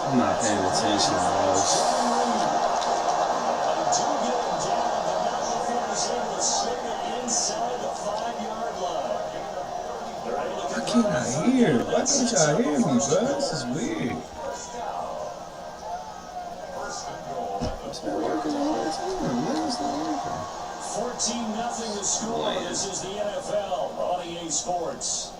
I'm not paying attention, bro. Why can't I hear? Why can't y'all hear me, bro? This is weird. It's been working the whole time. Man, it's not working. 14-0 the score. This is the NFL on EA Sports.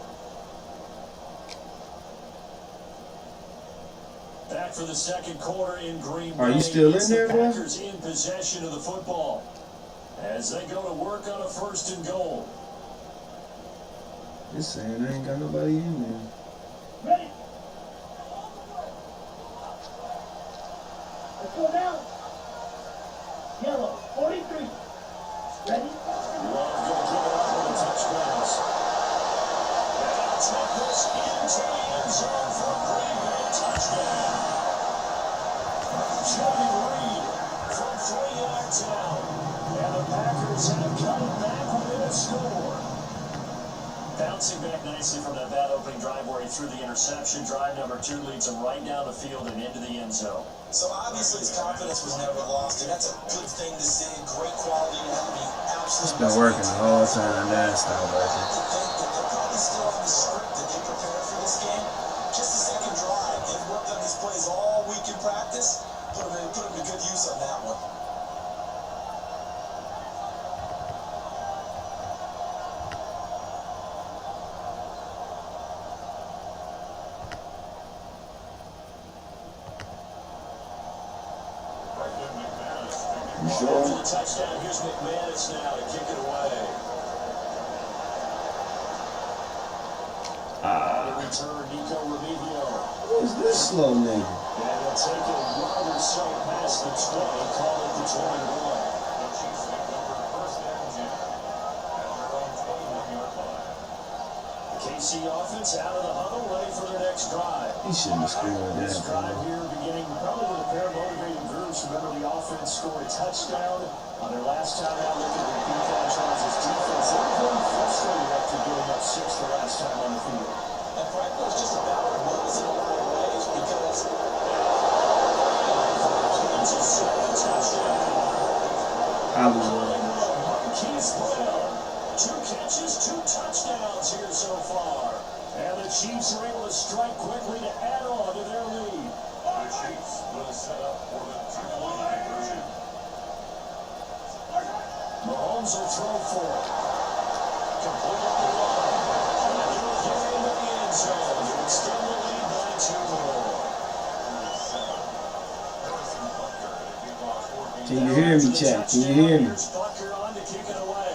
Back for the second quarter in Green Bay. Are you still in there, bro? Packers in possession of the football as they go to work on a 1st and goal. It's saying I ain't got nobody in there. Ready? Let's go now. Yellow, 43. Ready? Love going to give it up on the touchdowns. And take this into the end zone for a Green Bay touchdown. Johnny Reed from 3-yard down. And the Packers have cut it back within a score. Bouncing back nicely from that bad opening drive where he threw the interception. Drive number 2 leads him right down the field and into the end zone. So obviously his confidence was never lost, and that's a good thing to see. Great quality to have me absolutely. It's been working the whole time. Now it's not working. I think that they're probably still on the script that they prepared for this game. Just the second drive. They've worked on these plays all week in practice. Put them to good use on that one. You sure? For the touchdown, here's McManus now to kick it away. Return Nico Remigio. Who is this slow nigga? And they'll take it a yard or so past the 20, call it the 21. The KC offense out of the huddle, ready for their next drive. He shouldn't have scored that, This drive bro. here beginning probably with a pair of motivating groups. Remember, the offense scored a touchdown on their last time out. Looking to repeat that. Charles' defense, they were really frustrated after giving up 6 the last time on the field. And frankly, it's just about rules in a lot of ways because Kansas City touchdown. Marquise Brown, 2 catches, 2 touchdowns here so far. And the Chiefs are able to strike quickly to add on to their lead. The Chiefs will set up for the 2-point conversion. Mahomes will throw for it. Complete up the line. And he'll get into the end zone to extend the lead by 2 more. Can you hear me, chat? Can you hear me? Here's Bucker on to kick it away.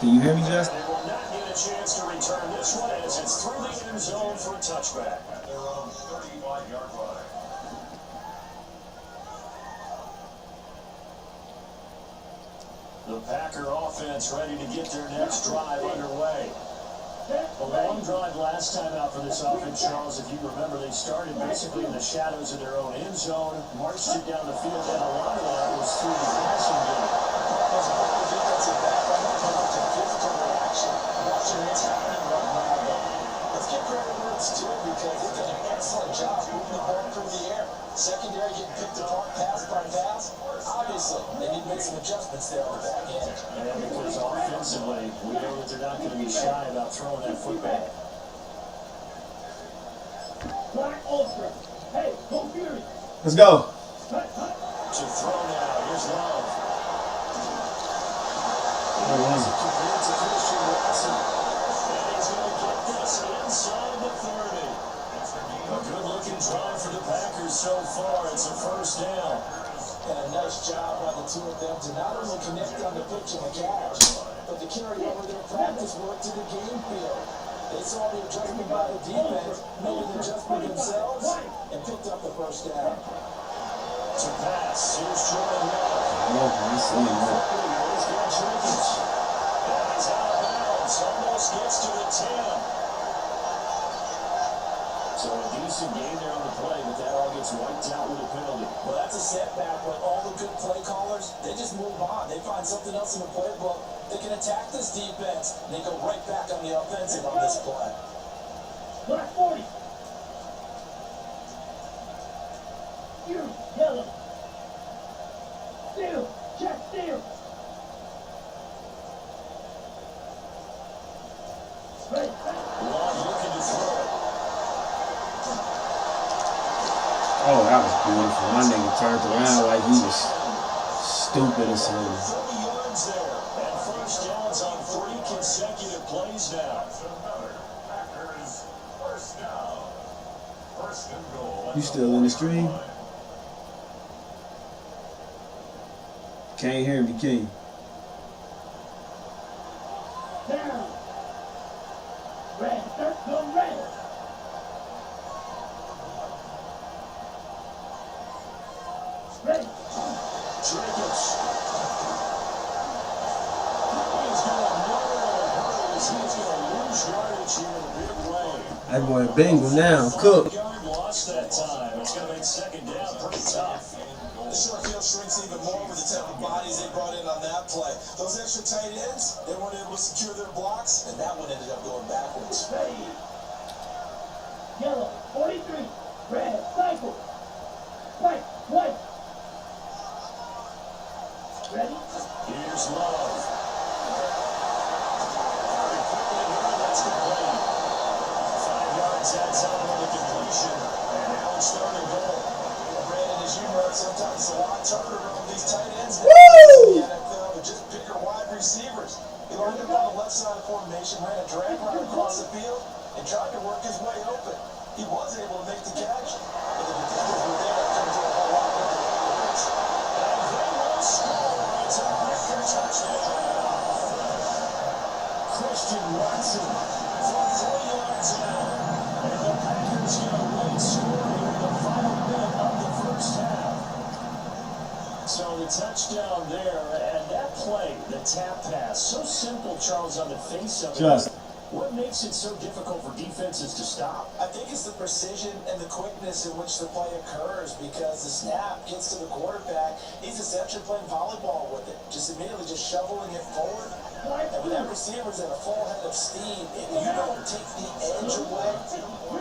Can you hear me, Justin? They will not get a chance to return this one as it's through the end zone for a touchback. At their own 35-yard line. The Packer offense ready to get their next drive underway. A long drive last time out for this offense, Charles. If you remember, they started basically in the shadows of their own end zone, marched it down the field, and a lot of that was through the passing game. as a whole defensive back, I'm not coming to physical reaction. Watching what's happening right now, but let's give credit where it's due because they've done an excellent job moving the ball through the air. Secondary getting picked apart pass by pass. Obviously, they need to make some adjustments there on the back end. And because offensively, we know that they're not going to be shy about throwing that football. Black Ultra. Hey, go Fury. Let's go. To throw now, here's Love. One. Compared to Christian Watson. And he's going to get this inside the 30. A good-looking drive for the Packers so far. It's a first down. And a nice job by the two of them to not only connect on the pitch and the catch, but to carry over their practice work to the game field. They saw the adjustment by the defense, made an adjustment themselves, and picked up the first down. To pass, here's Jordan Love. I'm seeing that. He's got Jenkins. And he's out of bounds. Almost gets to the 10. So a decent game there on the play, but that all gets wiped out with a penalty. Well, that's a setback, but all the good play callers, they just move on. They find something else in the playbook. They can attack this defense. They go right back on the offensive on this play. Black 40. Yellow. Steal. Check steal. Ready. Long looking to throw. Oh, that was beautiful. My nigga turned around like he was stupid or something. 30 yards there. And first downs on 3 consecutive plays now. You still in the stream? Can't hear me, King. Down. Red. Go red. Ready. Jacobs. He's going to he's going to lose yardage here in a big way. That boy Bengal now, cook. Yard lost that time. It's going to make second down pretty tough. The short field shrinks even more with the type of bodies they brought in on that play. Those extra tight ends, they weren't able to secure their blocks, and that one ended up going backwards. Ready. Yellow. 43. Red. Cycle. White. White. Ready. Here's Love. Very quickly here, that's complete. 5 yards outside on the completion. And now it's third and goal. Brandon, as you know, sometimes it's a lot tougher to run these tight ends in the NFL, but just bigger wide receivers. He lined up on the left side of formation, ran a drag route across the field, and tried to work his way open. He was able to make the catch, but the defenders were there to come to a whole lot better yards. And they will score. It's a record touchdown. Christian Watson for 3 yards now. And the Packers get a late score here in the final minute of the first half. So the touchdown there, and that play, the tap pass, so simple, Charles, on the face of it. Just. What makes it so difficult for defenses to stop? I think it's the precision and the quickness in which the play occurs, because the snap gets to the quarterback. He's essentially playing volleyball with it, just immediately just shoveling it forward. And when that receiver's at a full head of steam, if you don't take the edge away,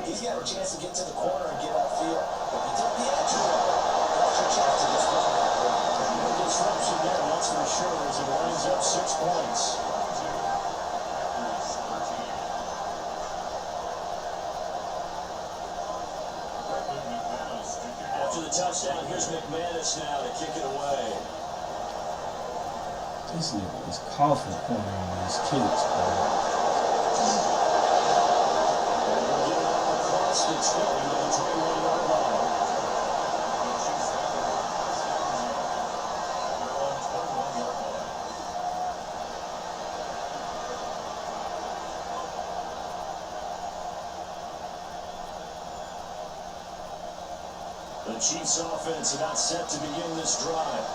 he's got a chance to get to the corner and get upfield. But if you take the edge away, that's your chance to just run back. No disruption there, that's for sure, as it winds up 6 points. After the touchdown, here's McManus now to kick it away. This nigga is coughing corner on these kids, bro. We'll get it up across the 20 to the 21-yard line. The Chiefs offense about set to begin this drive.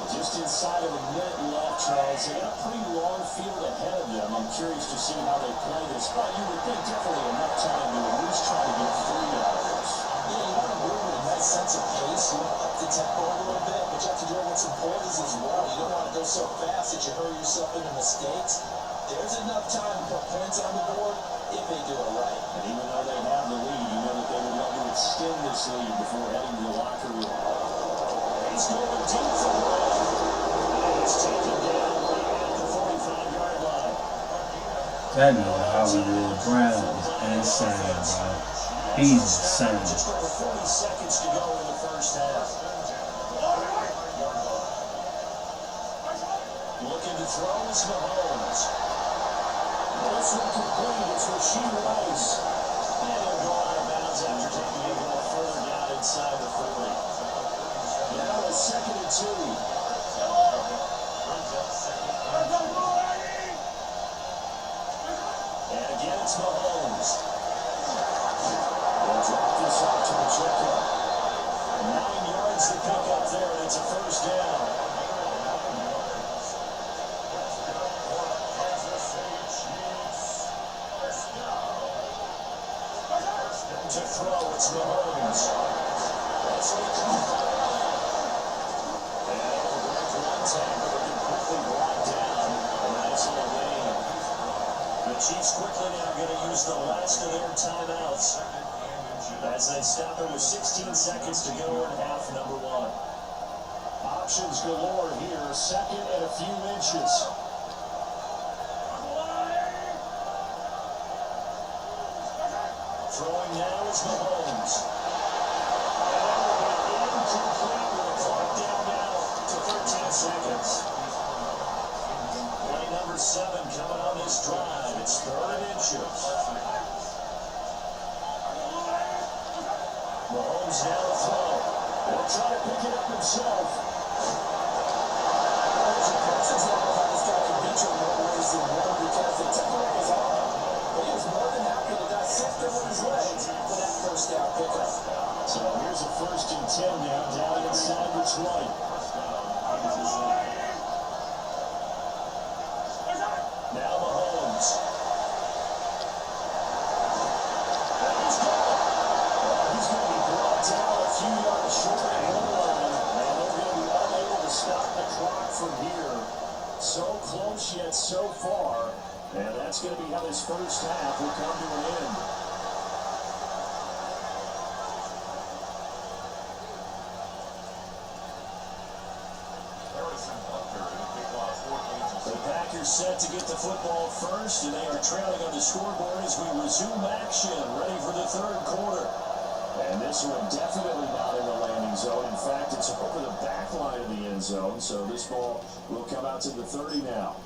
Just inside of a minute left, Charles. They got a pretty long field ahead of them. I'm curious to see how they play this. But you would think definitely enough time to at least try to get 3 out of this. Yeah, you want to move with a nice sense of pace. You want to up the tempo a little bit, but you have to do it with some poise as well. You don't want to go so fast that you hurry yourself into mistakes. There's enough time to put points on the board if they do it right. And even though they have the lead, you know that they would love to extend this lead before heading to the locker room. He's going deep for one. He's taken down right at the 45-yard line. That nigga Hollywood Brown is insane, bro. He's insane. Just over 40 seconds to go in the first half. Looking to throw is Mahomes. This one complete. It's Rasheed Rice. And he'll go out of bounds after taking it a little further down inside the 40. Now a 2nd and 2. And again, it's Mahomes. They'll drop this off to Pacheco. 9 yards to pick up there, and it's a first down. To throw, it's Mahomes. That's what he comes out. And he'll break one tackle, but completely brought down. A nice little gain. The Chiefs quickly now going to use the last of their timeouts. As they stop it with 16 seconds to go in half number one. Options galore here. Second and a few inches. Throwing now is Mahomes. And incomplete with the clock down now to 13 seconds. Play number 7 coming on this drive. It's third and inches. Mahomes now to throw. He'll try to pick it up himself. There's impressive level how this guy can beat you in more ways than one because they took away his arm. But he was more than happy to dissect him with his legs for that first down pickup. So here's a 1st and 10 now, down inside the 20. Now Mahomes. And he's gone. He's going to be brought down a few yards short of the goal line. And they're going to be unable to stop the clock from here. So close yet so far. And that's going to be how this first half will come to an end. The Packers set to get the football first, and they are trailing on the scoreboard as we resume action, ready for the third quarter. And this one definitely not in the landing zone. In fact, it's over the back line of the end zone, so this ball will come out to the 30 now.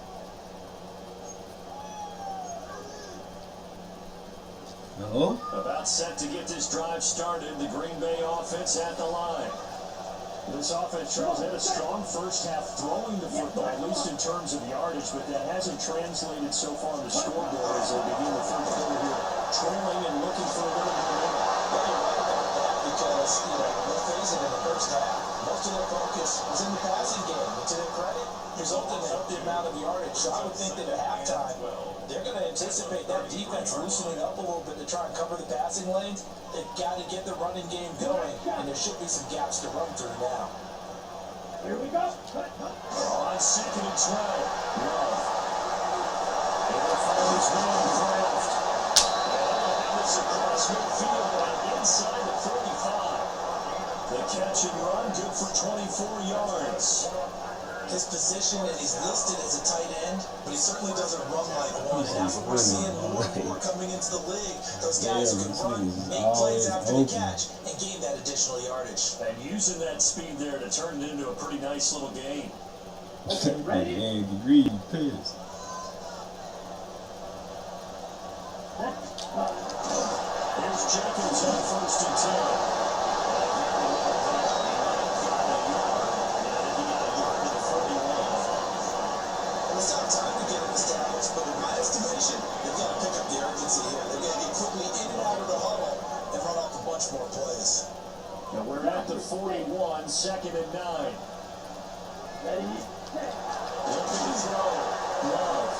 No? About set to get this drive started, the Green Bay offense at the line. This offense, Charles, had a strong first half throwing the football, at least in terms of yardage, but that hasn't translated so far on the scoreboard as they begin the third quarter here, trailing and looking for a little bit more. Well, you're right about that because, let's face it, in the first half, most of their focus was in the passing game. And to their credit, resulted in the amount of yardage. So I would think that at halftime, they're going to anticipate that defense loosening up a little bit to try and cover the passing lanes. They've got to get the running game going, and there should be some gaps to run through now. Here we go. On 2nd and 12, Love. They will find his man, Kraft. And now it's across midfield and inside the 35. The catch and run, good for 24 yards. His position, and he's listed as a tight end, but he certainly doesn't run like one. And that's what we're seeing more and more coming into the league. Those guys who can run, make plays after the catch, and gain that additional yardage. And using that speed there to turn it into a pretty nice little game. Okay, ready? Yeah, you greedy, pissed. Here's Jacobs on 1st and 10. It's not time to get it established, but in my estimation, they've got to pick up the urgency here. They've got to get quickly in and out of the huddle and run off a bunch more plays. And we're at the 41, 2nd and 9. Ready? Looking to throw. Love.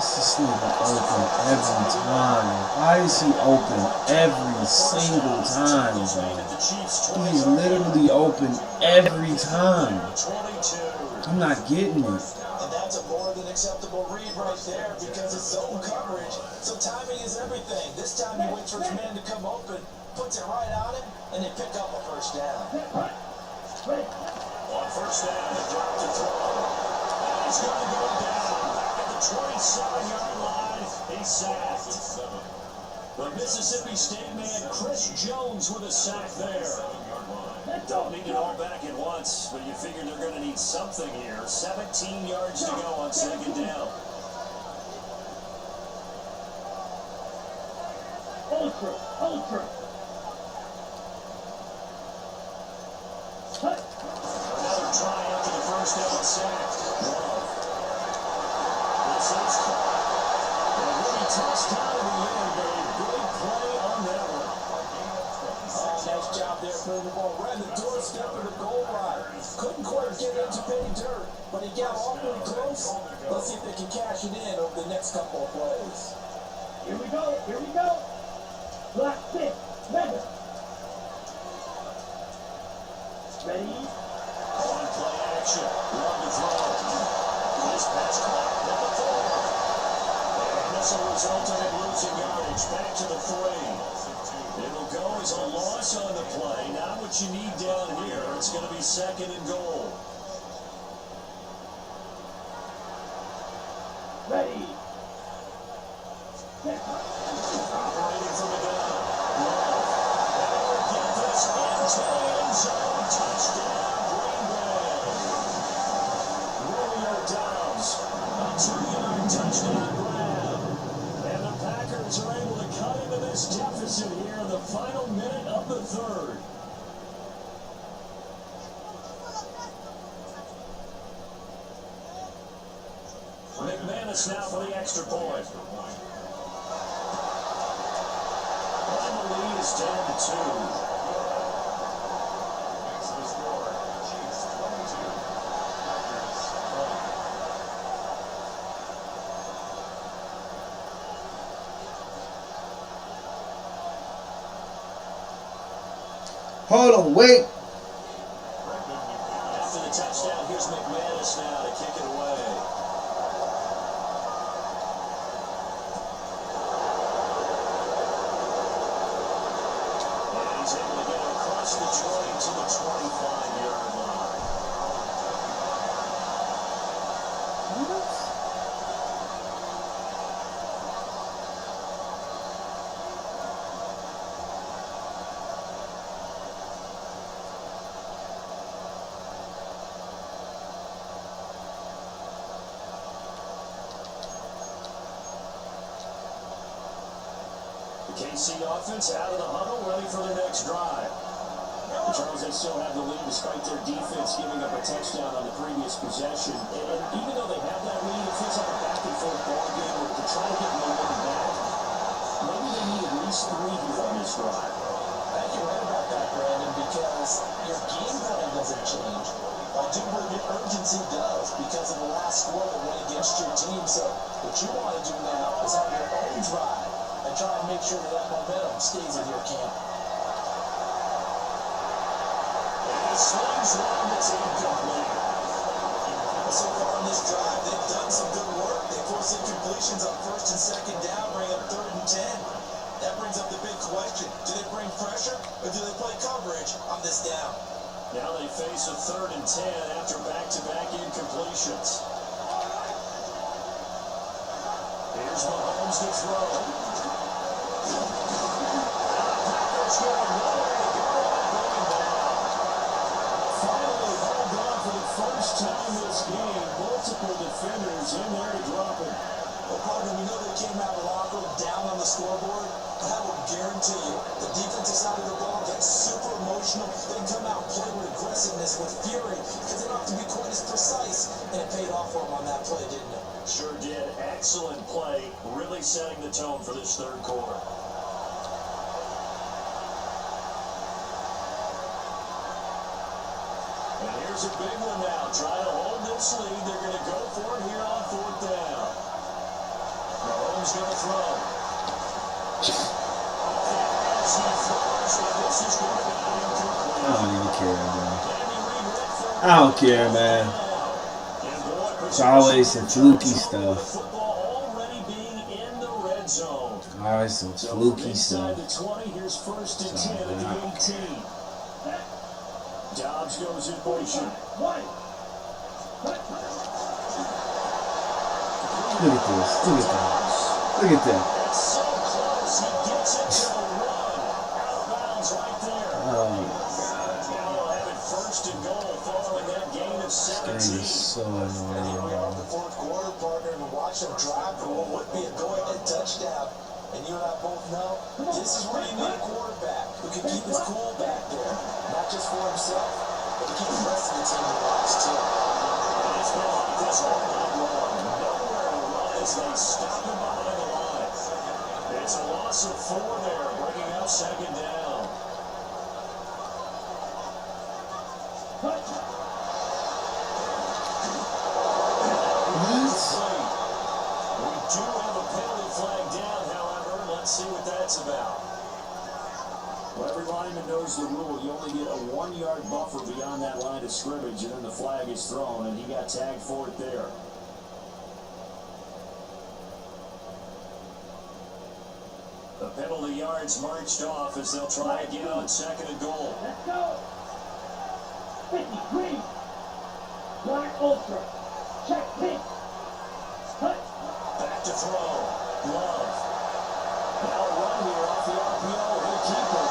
This nigga open every time. Why is he open every single time, bro? He's literally open every time. 22. I'm not getting it. And that's a more than acceptable read right there because it's zone coverage. So timing is everything. This time he waits for his man to come open, puts it right on him, and they pick up a first down. Ready? On 1st down, the drop to throw. And he's going to go down back at the 27-yard line. He's sacked. The Mississippi State man, Chris Jones, with a sack there. Don't need it all back at once, but you figure they're going to need something here. 17 yards to go on 2nd down. Hold true. Hold true. Another try after the first down sack. Love. This is caught. And a really tough down in the end, but a good play on that one. Nice job there putting the ball right in the doorstep of the goal line. Couldn't quite get into pay dirt, but he got awfully close. Let's see if they can cash it in over the next couple of plays. Here we go. Here we go. Black 6. Madden. Ready? On play action. Love to throw. This pass caught at the 4. And this will result in him losing yardage back to the 3. It'll go as a loss on the play. Not what you need down here. It's going to be 2nd and goal. Ready. Operating from the gun. Love. And will get this into the end zone. Touchdown, Green Bay. Romeo Dobbs. A 2-yard touchdown grab. And the Packers are able to cut into this deficit here in the final minute of the 3rd. McManus now for the extra point. And the lead is down to 2. Hold on, wait. After the touchdown, here's McManus now to kick it away. And he's able to get across the 20 to the 25-yard line. The KC offense out of the huddle, ready for their next drive. Charles, they still have the lead despite their defense giving up a touchdown on the previous possession. And even though they have that lead, it feels like a back-and-forth ball game where to try to get momentum back. Maybe they need at least 3 here on this drive. I think you're right about that, Brandon, because your game plan doesn't change. I do believe your urgency does because of the last score that went against your team. So what you want to do now is have your own drive and try and make sure that momentum stays in your camp. And he slings one that's incomplete. So far in this drive, they've done some good work. They forced incompletions on 1st and 2nd down, bring up 3rd and 10. That brings up the big question. Do they bring pressure or do they play coverage on this down? Now they face a 3rd and 10 after back-to-back incompletions. Here's Mahomes to throw. Packers get another to go and bring him down. Finally held on for the first time this game. Multiple defenders in there to drop him. Well, partner, we know they came out of the locker room down on the scoreboard, but I will guarantee you the defensive side of the ball gets super emotional. They come out and play with aggressiveness, with fury, because they don't have to be quite as precise, and it paid off for them on that play, didn't it? Sure did. Excellent play. Really setting the tone for this 3rd quarter. And here's a big one now. Trying to hold this lead. They're going to go for it here on 4th down. Mahomes going to throw. As he throws, and this is going to be incomplete. I don't even care, man. I don't care, man. It's always some fluky stuff. Already being in the red zone. Always some fluky stuff. The 20, here's 1st and 10 at the 18. Dobbs goes in motion. Look at this. Look at that. Look at that. It's so close. He gets it to the run. Out of bounds right there. Oh, Now they'll have it 1st and goal following that gain of this game 17. is so And annoying, here we are in man. the 4th quarter, partner, and watch them drive for what would be a go-ahead touchdown. And you and I both know this is where you need a quarterback who can keep his cool back there, not just for himself, but to keep the rest of the team to watch too. And it's been like this all night long. Nowhere to run as they stop him behind the line. It's a loss of 4 there, bringing up 2nd down. We do have a penalty flag down, however. Let's see what that's about. Well, every lineman knows the rule. You only get a 1-yard buffer beyond that line of scrimmage, and then the flag is thrown, and he got tagged for it there. The penalty yards marched off as they'll try again on 2nd and goal. Let's go. 53. Line ultra. Check pitch. Cut. Back to throw. Love. Now a run here off the RPO. He'll keep it.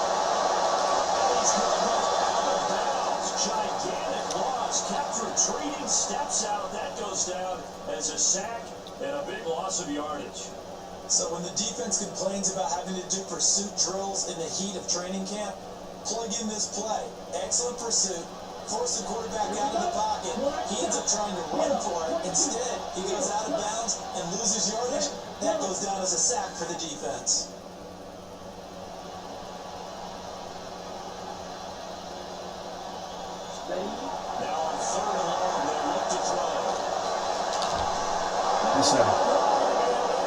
And he's going to go out of bounds. Gigantic loss. Kept retreating. Steps out. That goes down as a sack and a big loss of yardage. So when the defense complains about having to do pursuit drills in the heat of training camp, plug in this play. Excellent pursuit. Force the quarterback out of the pocket. He ends up trying to run for it. Instead, he goes out of bounds and loses yardage. That goes down as a sack for the defense. Now on 3rd and long, they look to throw. Yes, sir.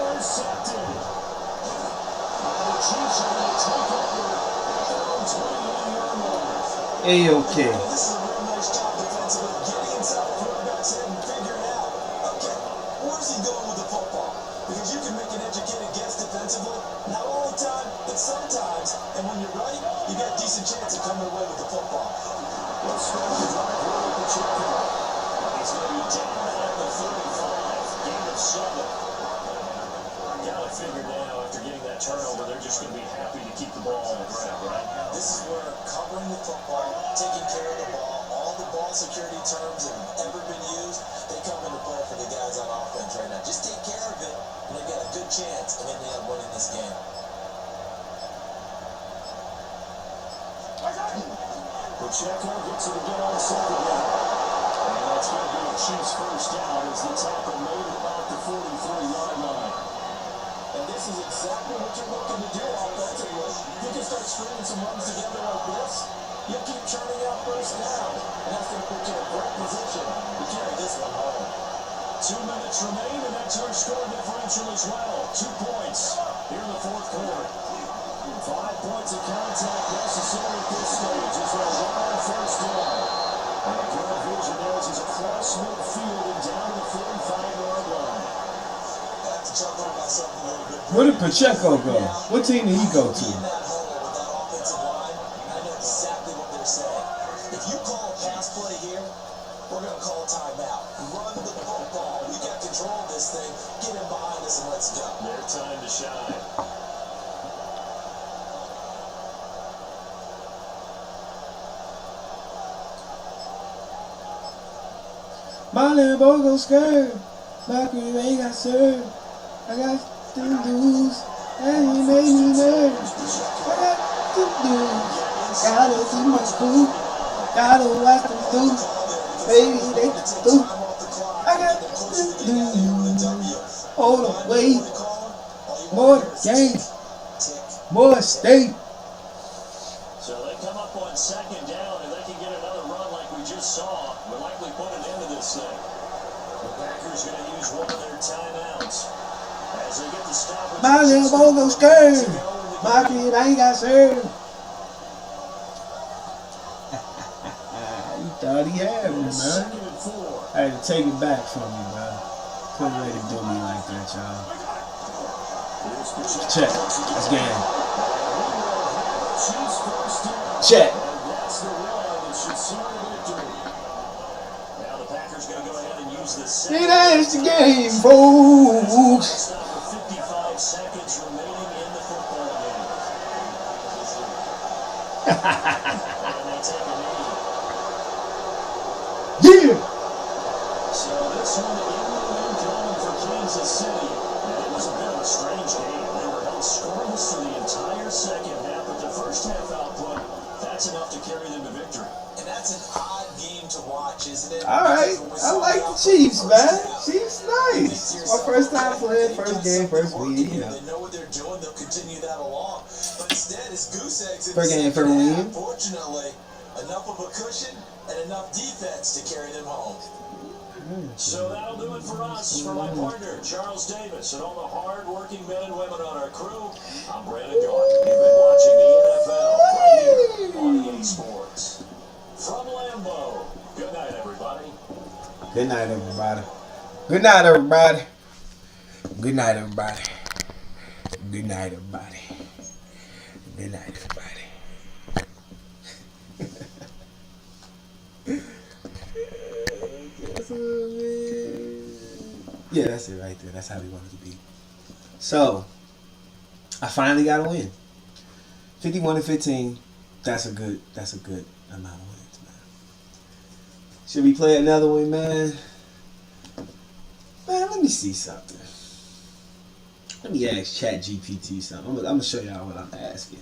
Intercepted. The Chiefs are going to take over at their own 21-yard line. A-okay. This is a real nice job defensively, getting inside the quarterback's head and figuring out, okay, where's he going with the football? Because you can make an educated guess defensively, not all the time, but sometimes. And when you're right, you got a decent chance of coming away with the football. Let's start the drive here with Pacheco. He's going to be down at the 35. Gain of 7. Gotta figure now, after getting that turnover, they're just going to be happy to keep the ball on the ground, right? This is where covering the football, taking care of the ball, all the ball security terms that have ever been used, they come into play for the guys on offense right now. Just take care of it, and they got a good chance of ending up winning this game. Pacheco gets it again on 2nd down. And that's going to be a Chiefs first down as the tackle made it about the 43-yard line. And this is exactly what you're looking to do offensively. You can start stringing some runs together like this. You'll keep churning out first down, and that's going to put you in a great position to carry this one home. 2 minutes remain, and that's our score differential as well. 2 points here in the 4th quarter. 5 points of contact necessary at this stage as they'll run on first down. And the current vision there is across midfield and down to the 45-yard line. Where did Pacheco go? What team did he go to? In that hole with that offensive line, I know exactly what they're saying. If you call a pass play here, we're going to call a timeout. Run the football. We got control of this thing. Get him behind us and let's go. Their time to shine. My Lambo go skirt. My crew ain't got served. I got to lose. And he made me nervous. I got to lose. Gotta see my food. Gotta watch them do. Baby, they do. I got to lose. Hold on, wait. More game. More state. So they come up on 2nd down, and they can get another run like we just saw. Will likely put an end to this thing. The Packers going to use one of their timeouts as they get the stop. My little bogo skirt. My kid ain't got served. You thought he had me, man. 2nd and 4. I had to take it back from you, man. Couldn't let him do me like that, y'all. Check. That's game. Check. That's the run that should seal the victory. Now the Packers going to go ahead and use the second. See, that's the game, folks. Stop with 55 seconds remaining in the football game. And they take a knee. Yeah. So this one in the end coming for Kansas City. And it was a bit of a strange game. They were held scoreless for the entire second half, but the first half output, that's enough to carry them to victory. And that's an odd game to watch, isn't it? All right. I like the Chiefs, man. Chiefs nice. It's my first time playing, first game, first week. You know. They know what they're doing. They'll continue that along. But instead, it's goose eggs in First the game, second first half. win. Fortunately, enough of a cushion and enough defense to carry them home. So that'll do it for us. For my partner, Charles Davis, and all the hard-working men and women on our crew, I'm Brandon Gault. You've been watching the NFL right here on EA Sports. From Lambeau, good night, everybody. Good night, everybody. Good night, everybody. Good night, everybody. Good night, everybody. Good night, everybody. Yeah, that's it right there. That's how we want it to be. So, I finally got a win. 51-15. That's a good amount of wins, man. Should we play another one, man? Man, let me see something. Let me ask ChatGPT something. I'm gonna show y'all what I'm asking.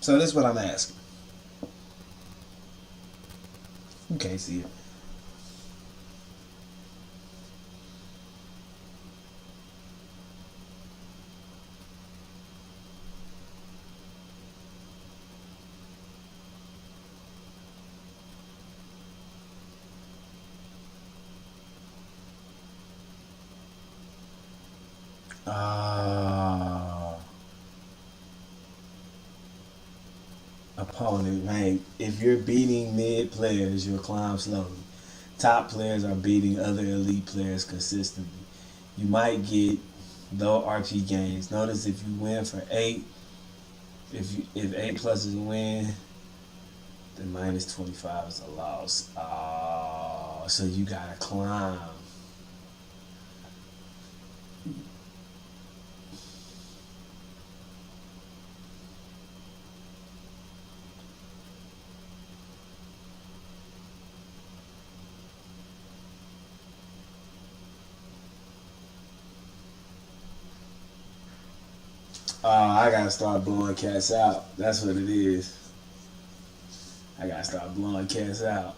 So this is what I'm asking. You can't see it. Opponent, right? If you're beating mid players, you'll climb slowly. Top players are beating other elite players consistently. You might get low RP gains. Notice if you win for 8, if 8 plus is a win, then minus 25 is a loss. Oh, so you gotta climb. I gotta start blowing cats out. That's what it is. I gotta start blowing cats out.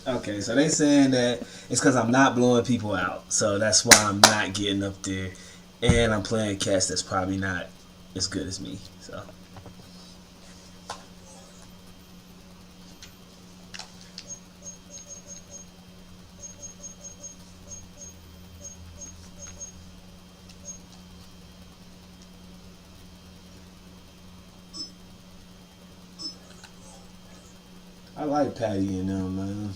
Okay, so they saying that it's because I'm not blowing people out. So that's why I'm not getting up there. And I'm playing cats that's probably not as good as me. So. I like Patty and them, man.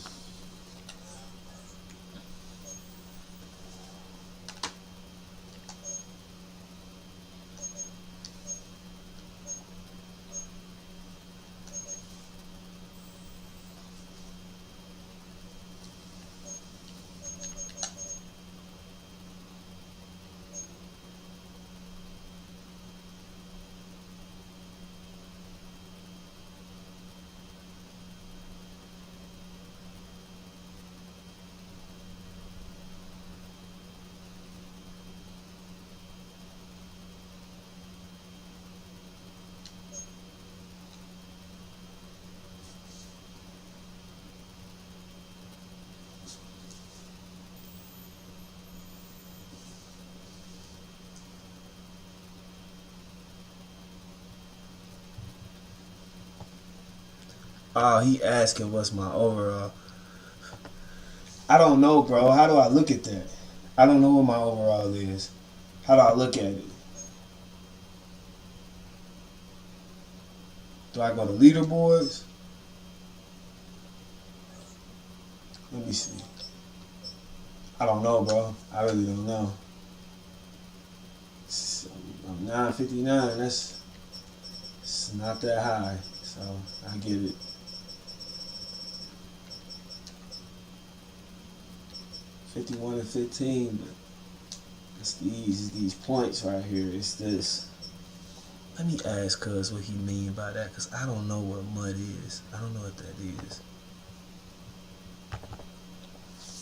Oh, he asking what's my overall. I don't know, bro. How do I look at that? I don't know what my overall is. How do I look at it? Do I go to leaderboards? Let me see. I don't know, bro. I really don't know. I'm 959. It's not that high, so I get it. $51-15, but it's these points right here. It's this. Let me ask Cuz what he mean by that, because I don't know what mud is. I don't know what that is.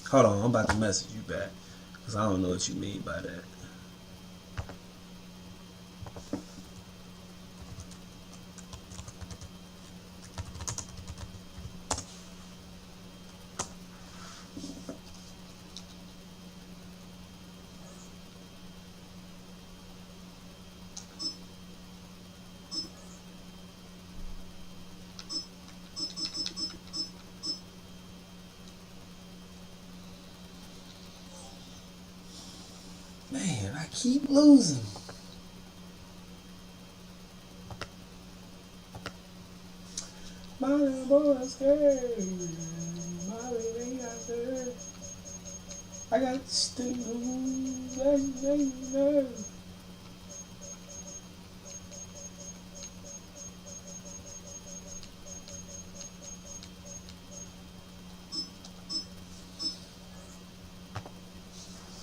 Hold on, I'm about to message you back, because I don't know what you mean by that. I keep losing. Molly boy scared. Molly they got scared. I got stingers. Hey.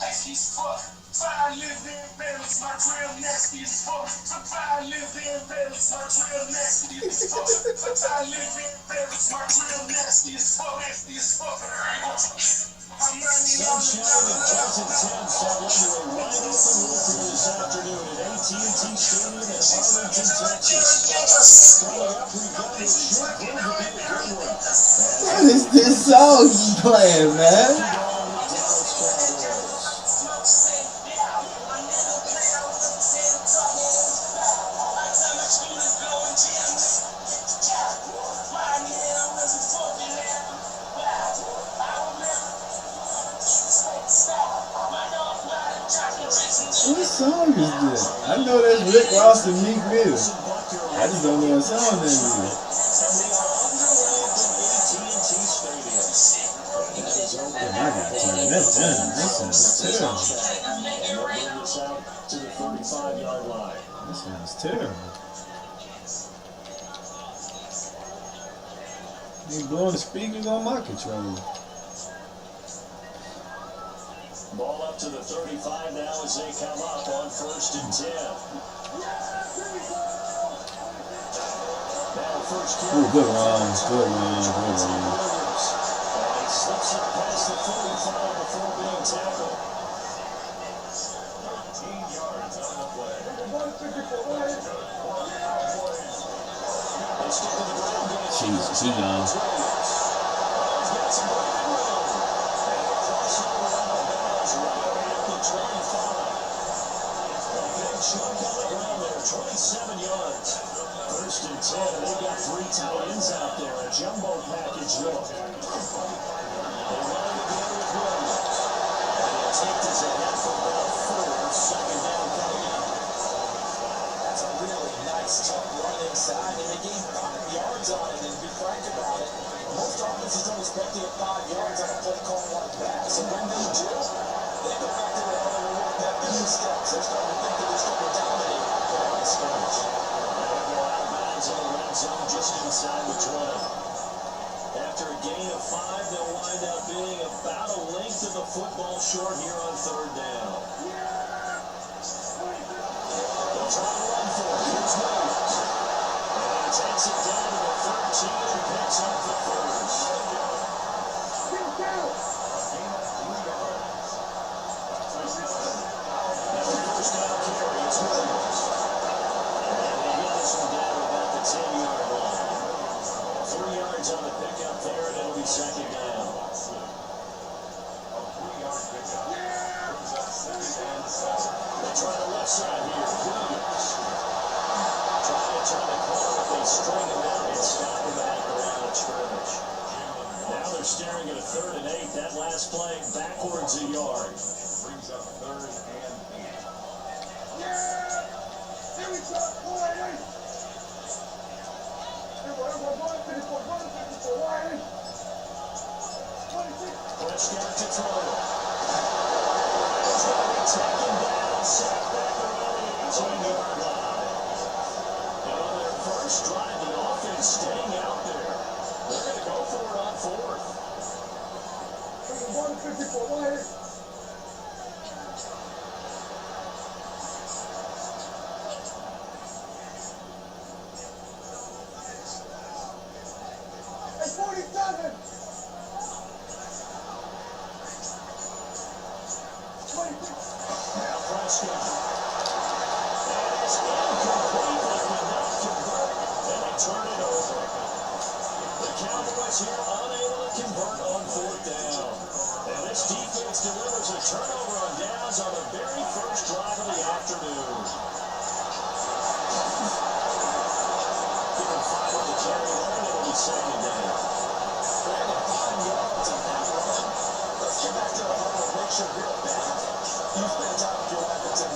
Nasty as fuck. Fire live in balance, my trail nasty as fuck. Fire live in balance, my trail nasty as fuck. Fire live in balance, my trail nasty as fuck. Nasty as fuck. I'm running on the Sunshine and Johnson 10 set into a wide open roofer this afternoon at AT&T Stadium in Arlington, Texas. Coming up, we've got what should prove to be a good one. What is this song you playing, man? What song is this? I know that's Rick Ross and Meek Mill. I just don't know what song that is. I gotta turn that down. That sounds terrible. To the 35-yard line. That sounds terrible. They blowing the speakers on my controller. Ball up to the 35 now as they come up on 1st and 10. Now first carry. Ooh, good run. He slips it past the 45 before being tackled. 13 yards on the play. They stick to the ground game. Jesus, he gone. Chunk on the ground there, 27 yards. 1st and 10. They've got 3 tight ends out there. A jumbo package look. They run it again with Williams. And the attempt is ahead for about 4. 2nd down coming up. That's a really nice, tough run inside, and they gained 5 yards on it, and to be frank about it, most offenses don't expect to get 5 yards on a play call like that. So when they do, they go back to their other little pep in steps. They're starting to think that they're starting to dominate the line of scrimmage. They'll go outbounds in the red zone just inside the 20. After a gain of 5, they'll wind up being about a length of the football short here on 3rd down. They'll try to run for it. Here's Williams. And he takes it down to the 13 and picks up the first. Now the first down carry is Williams. And they get this one down to about the 10-yard line. 3 yards on the pickup there, and it'll be 2nd down. They try the left side here. Williams. Trying to call it, they string him out and stop him at the line of scrimmage. Now they're staring at a 3rd and 8. That last play backwards a yard. Brings up 3rd and 8. Prescott to throw. Taken down, sacked back around the 18-yard line. And on their first drive, the offense staying out there. They're going to go for it on 4th. Now Prescott. That is incomplete. They cannot convert, and they turn it over. The Cowboys here unable to convert on 4th down. And this defense delivers a turnover on downs on the very first drive of the afternoon. Give them 5 with the carry there, and it'll be 2nd down. They got 5 yards on that run. Let's get back to the huddle and make sure we're back. You spend time with your weapons and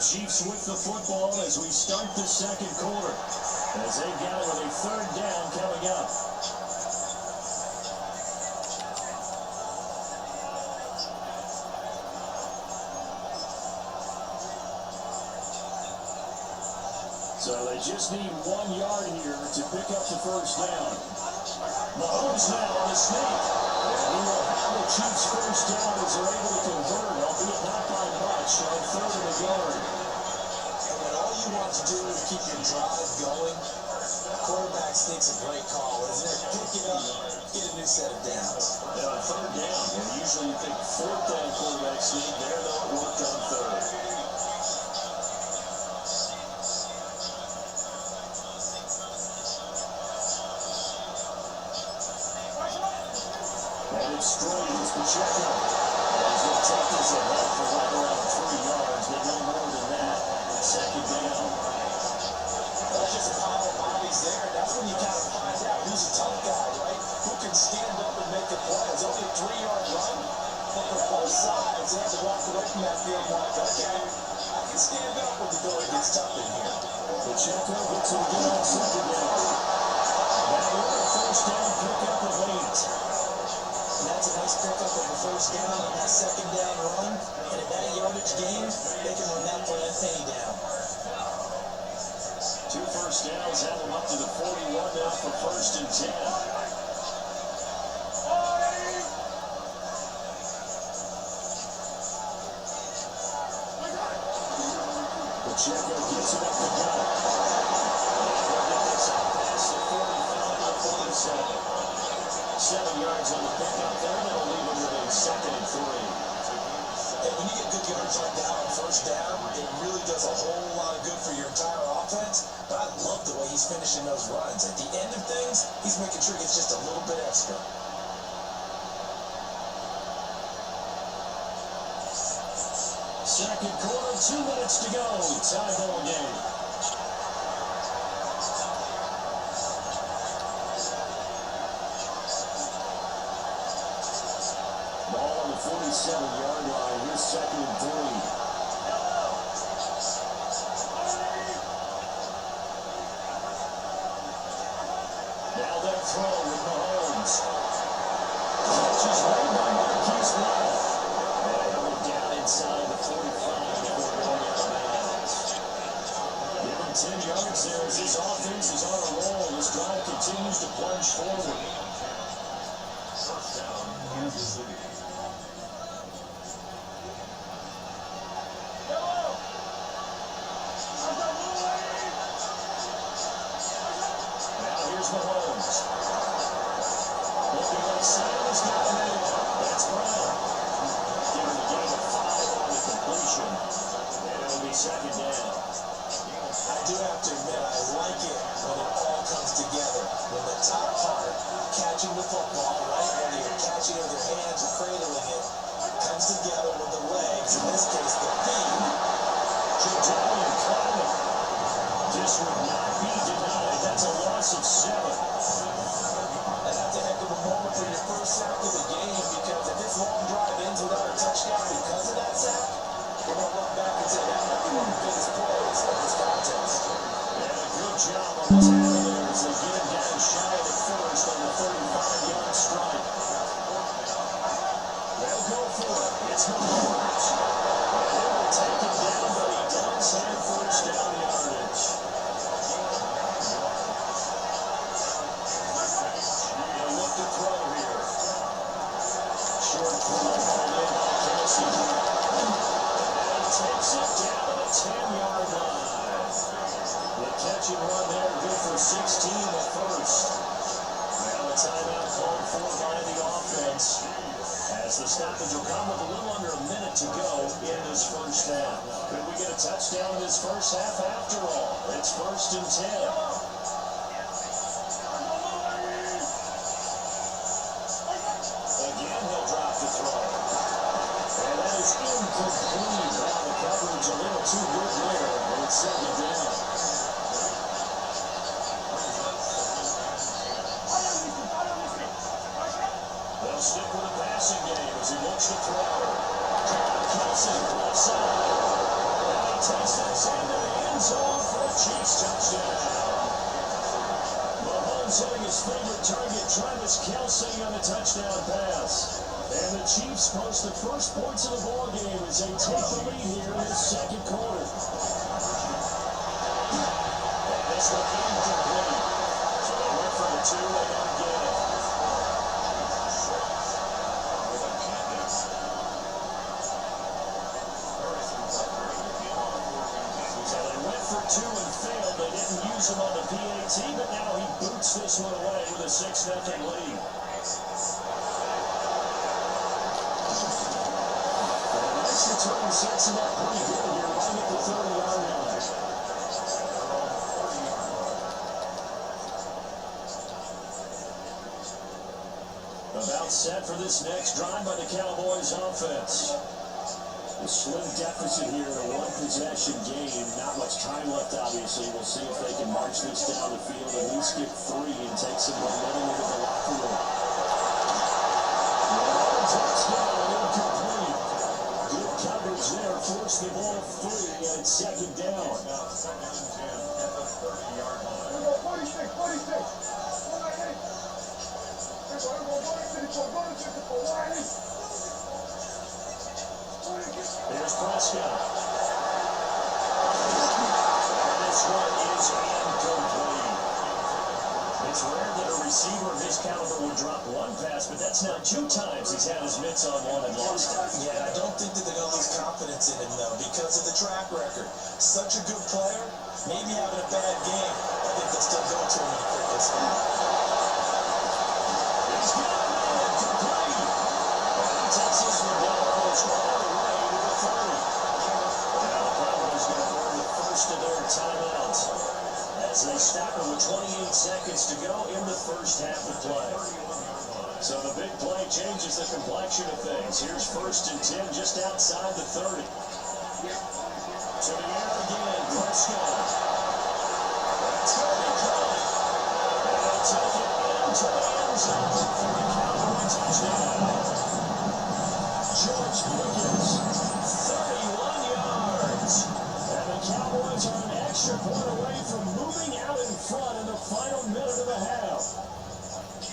Chiefs with the football as we start the second quarter. As they got it with a third down coming up. So they just need 1 yard here to pick up the first down. Mahomes now on the sneak. And he will have the Chiefs first down as they're able to convert, albeit not by much, on third and a yard. And when all you want to do is keep your drive going, quarterback sneak's a great call, isn't it? Pick it up, get a new set of downs. Yeah, third down. And usually you think fourth down quarterback sneak. There, though, it worked on third. And it's straight. It's Pacheco. As they take this ahead for right around 3 yards. They need more than that. Second down. That's just a pile of bodies there. That's when you kind of find out who's a tough guy, right? Who can stand up and make the play. It's only a 3-yard run, but for both sides, they have to walk away from that field like, okay, I can stand up when the door gets tough in here. Pacheco gets it again on second down. Now we're at first down pickup of 8. And that's a nice pickup of a first down on that second down run. And in that yardage game, they can run that for any down. 2 first downs have them up to the 41 now for first and 10. Pacheco gets it up the gut. They'll get this out past the 45 to 47. 7 yards on the pickup there. That'll leave them with a second and 3. And when you get good yards like that on first down, it really does a whole lot of good for your entire offense. But I love the way he's finishing those runs. At the end of things, he's making sure he gets just a little bit extra. Second quarter, 2 minutes to go. Tie ball game. Ball on the 47-yard line. Here's second and 3. Now that throw with Mahomes. Catch is made by Marquise Brown. And he'll be down inside the 45 before going out of bounds. Give him 10 yards there as this offense is on a roll. This drive continues to plunge forward. First down, Kansas City. Now here's Mahomes. Looking like Simon's got a man. That's Brown. Giving the game a 5 on the completion. And it'll be second down. I do have to admit, I like it when it all comes together. When the top part, catching the football, right, whether you're catching it with your hands or cradling it, comes together with the legs, in this case, the feet. Jadarian Clowney. This would not be denied. That's a loss of 7. And that's a heck of a moment for your first sack of the game, because if this long drive ends without a touchdown because of that sack, we're going to look back and say that might be one of the biggest plays of this contest. And a good job on the tackle there as they get him down shy of the first on the 35-yard strike. They'll go for it. It's Mahomes. And they will take him down, but he does have first down yardage. They'll look to throw here. Short throw called in by Kelsey. And he takes it down to the 10-yard line. The catch and run there, good for 16 the first. Now the timeout called for by the offense. As the stoppage will come with a little under a minute to go in this first half. Could we get a touchdown in this first half after all? It's first and 10. Again, he'll drop the throw. And that is incomplete. Now the coverage a little too good there. And it's second down. They'll stick with the passing game as he looks to throw. Kelsey, left side. And he Takes this into the end zone for a Chiefs touchdown. Mahomes hitting his favorite target, Travis Kelce, on a touchdown pass. And the Chiefs post the first points of the ball game as they take the lead here in the second quarter. And this one incomplete. So they went for the two, they don't get it. So they went for two and failed. They didn't use him on the PAT, but now he boots this one away with a 6-0 lead. Return sets him up pretty good here, right at the 30-yard line. About set for this next drive by the Cowboys offense. A slim deficit here in a one-possession game. Not much time left, obviously. We'll see if they can march this down the field, at least get 3 and take some momentum into the locker room. Touchdown, incomplete. Good coverage there, forced the ball free, and it's second down. Now 2nd and 10 at the 30-yard line. 46. There's Prescott. And this one is incomplete. It's rare that a receiver of his caliber would drop one pass, but that's now 2 times he's had his mitts on one and lost it. Yeah, I don't think that they're going to lose confidence in him, though, because of the track record. Such a good player, maybe having a bad game. I think they'll still go to him in a cricket spot. He's got it, complete. And he takes this one down almost all the way to the 30. Now the Cowboys going to earn the first of their timeouts as they stop it with 28 seconds to go in the first half of play. So the big play changes the complexion of things. Here's 1st and 10 just outside the 30. To the air again, Prescott. That's going to be caught. And they'll take it into the end zone for the Cowboy touchdown. George Pickens, 31 yards. And the Cowboys are an extra point away from moving out in front in the final minute of the half.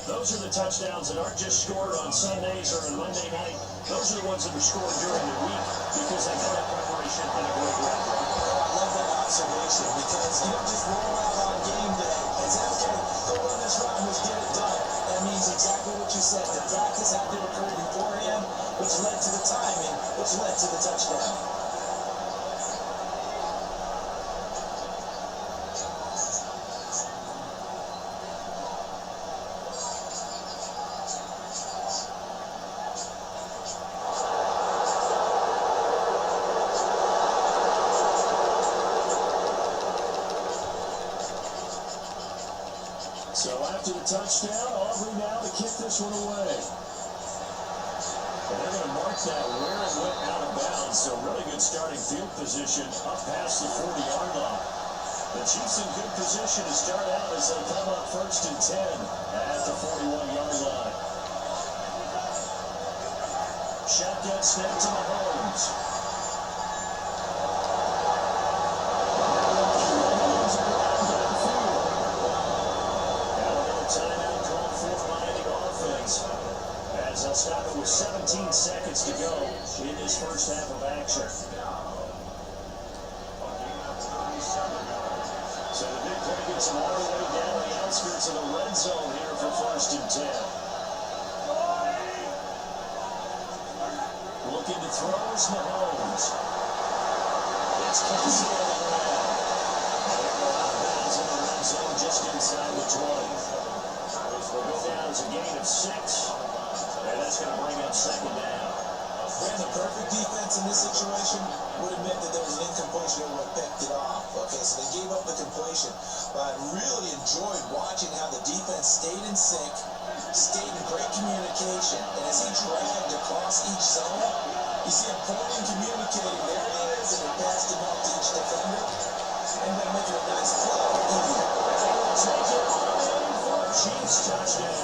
Those are the touchdowns that aren't just scored on Sundays or on Monday night. Those are the ones that are scored during the week because they got that preparation and a great record. I love that observation because you don't just roll out on game day and say, okay, go run this route and let's get it done. That means exactly what you said. The practice had to occur beforehand, which led to the timing, which led to the touchdown. So after the touchdown, Aubrey now to kick this one away. And they're going to mark that where it went out of bounds. So really good starting field position up past the 40-yard line. The Chiefs in good position to start out as they come up 1st and 10 at the 41-yard line. Shotgun snap to Mahomes. Timeout called for by the offense. As they'll stop it with 17 seconds to go in this first half of action. So the big play gets them all the way down the outskirts of the red zone here for 1st and 10. Looking to throw is Mahomes. It's Kelce on the ground. They're going out of bounds in the red zone just inside the 20. Will go down as a gain of 6, and that's going to bring up 2nd down. And the perfect defense in this situation would admit that there was an incompletion and would have picked it off. Okay, so they gave up the completion, but I really enjoyed watching how the defense stayed in sync, stayed in great communication, and as he dragged across each zone, you see him pointing, communicating, there he is, and he passed him off to each defender, and then making a nice play. Take it Chiefs touchdown.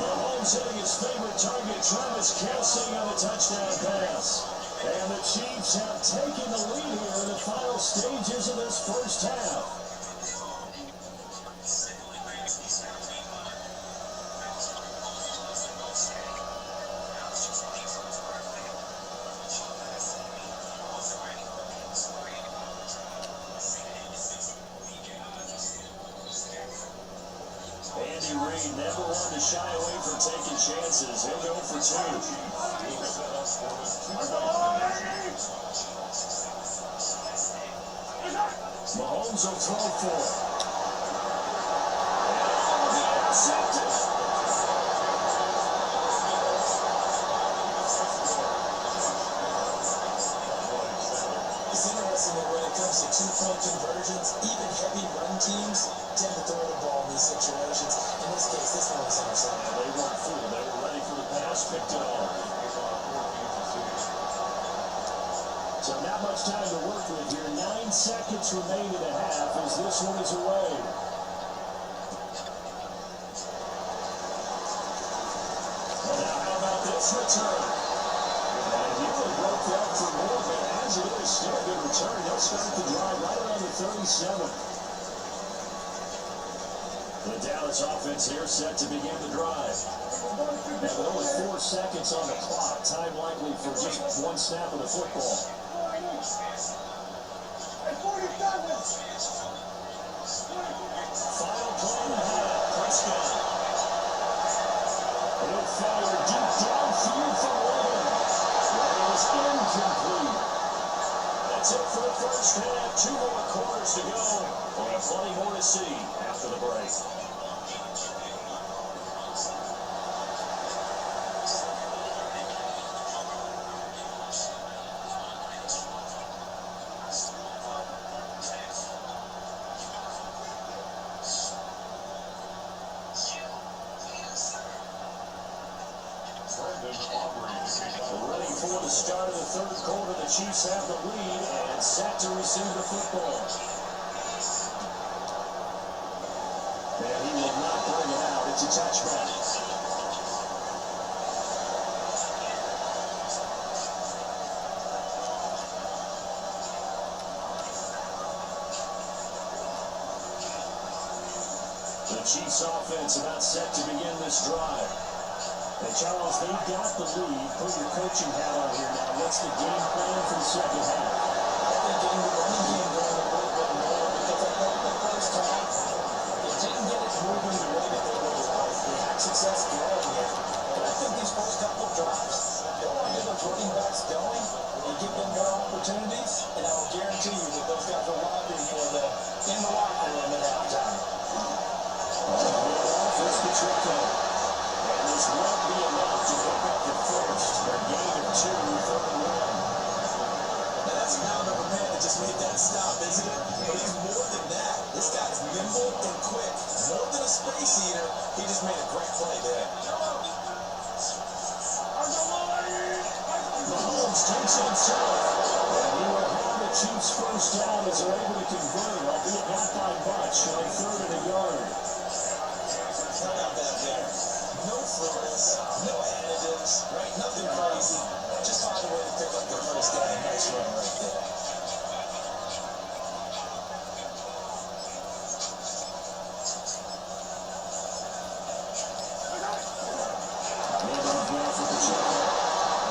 Mahomes hitting his favorite target, Travis Kelce, on a touchdown pass. And the Chiefs have taken the lead here in the final stages of this first half. Andy Reid never wanted to shy away from taking chances. He'll go for two. Mahomes will throw for it. And he intercepted. It's interesting that when it comes to two-point conversions, even heavy run teams tend to throw the ball in these situations. In this case, this one was intercepted. They weren't fooled. They were ready for the pass, picked it off. So not much time to work with here. 9 seconds remain in the half as this one is away. And now how about this return? And he would broke that for more, but as it is, still a good return. They'll start the drive right around the 37. The Dallas offense here set to begin the drive. And with only 4 seconds on the clock, time likely for just one snap of the football. Final play in the half. Prescott. He'll fire deep downfield from Logan. That is incomplete. That's it for the first half. 2 more quarters to go. We'll have plenty more to see after the break. Ready for the start of the third quarter. The Chiefs have the lead and set to receive the football. And he will not bring it out. It's a touchback. The Chiefs offense about set to begin this drive. And Charles, they've got the lead. Put your coaching hat on here now. What's the game plan for the second half? I think getting the running game going a little bit more because I know the first half, they didn't get it moving the way that they would like. They had success throwing it. But I think these first couple of drives, they want to get those running backs going and you give them more opportunities, and I will guarantee you that those guys are lobbying for them in the locker room at halftime. First Pacheco. And this won't be enough to pick up the first. A gain of 2 for the run. Now that's a mound of a man that just made that stop, isn't it? But he's more than that. This guy's nimble and quick. More than a space eater, he just made a great play there. Mahomes takes it himself. And he will have the Chiefs first down as they're able to convert, albeit not by much, on 3rd and a yard. How about that there? No frills, no additives, right? Nothing crazy. Just find a way to pick up the first down. Nice run right there. Handoff now for Pacheco.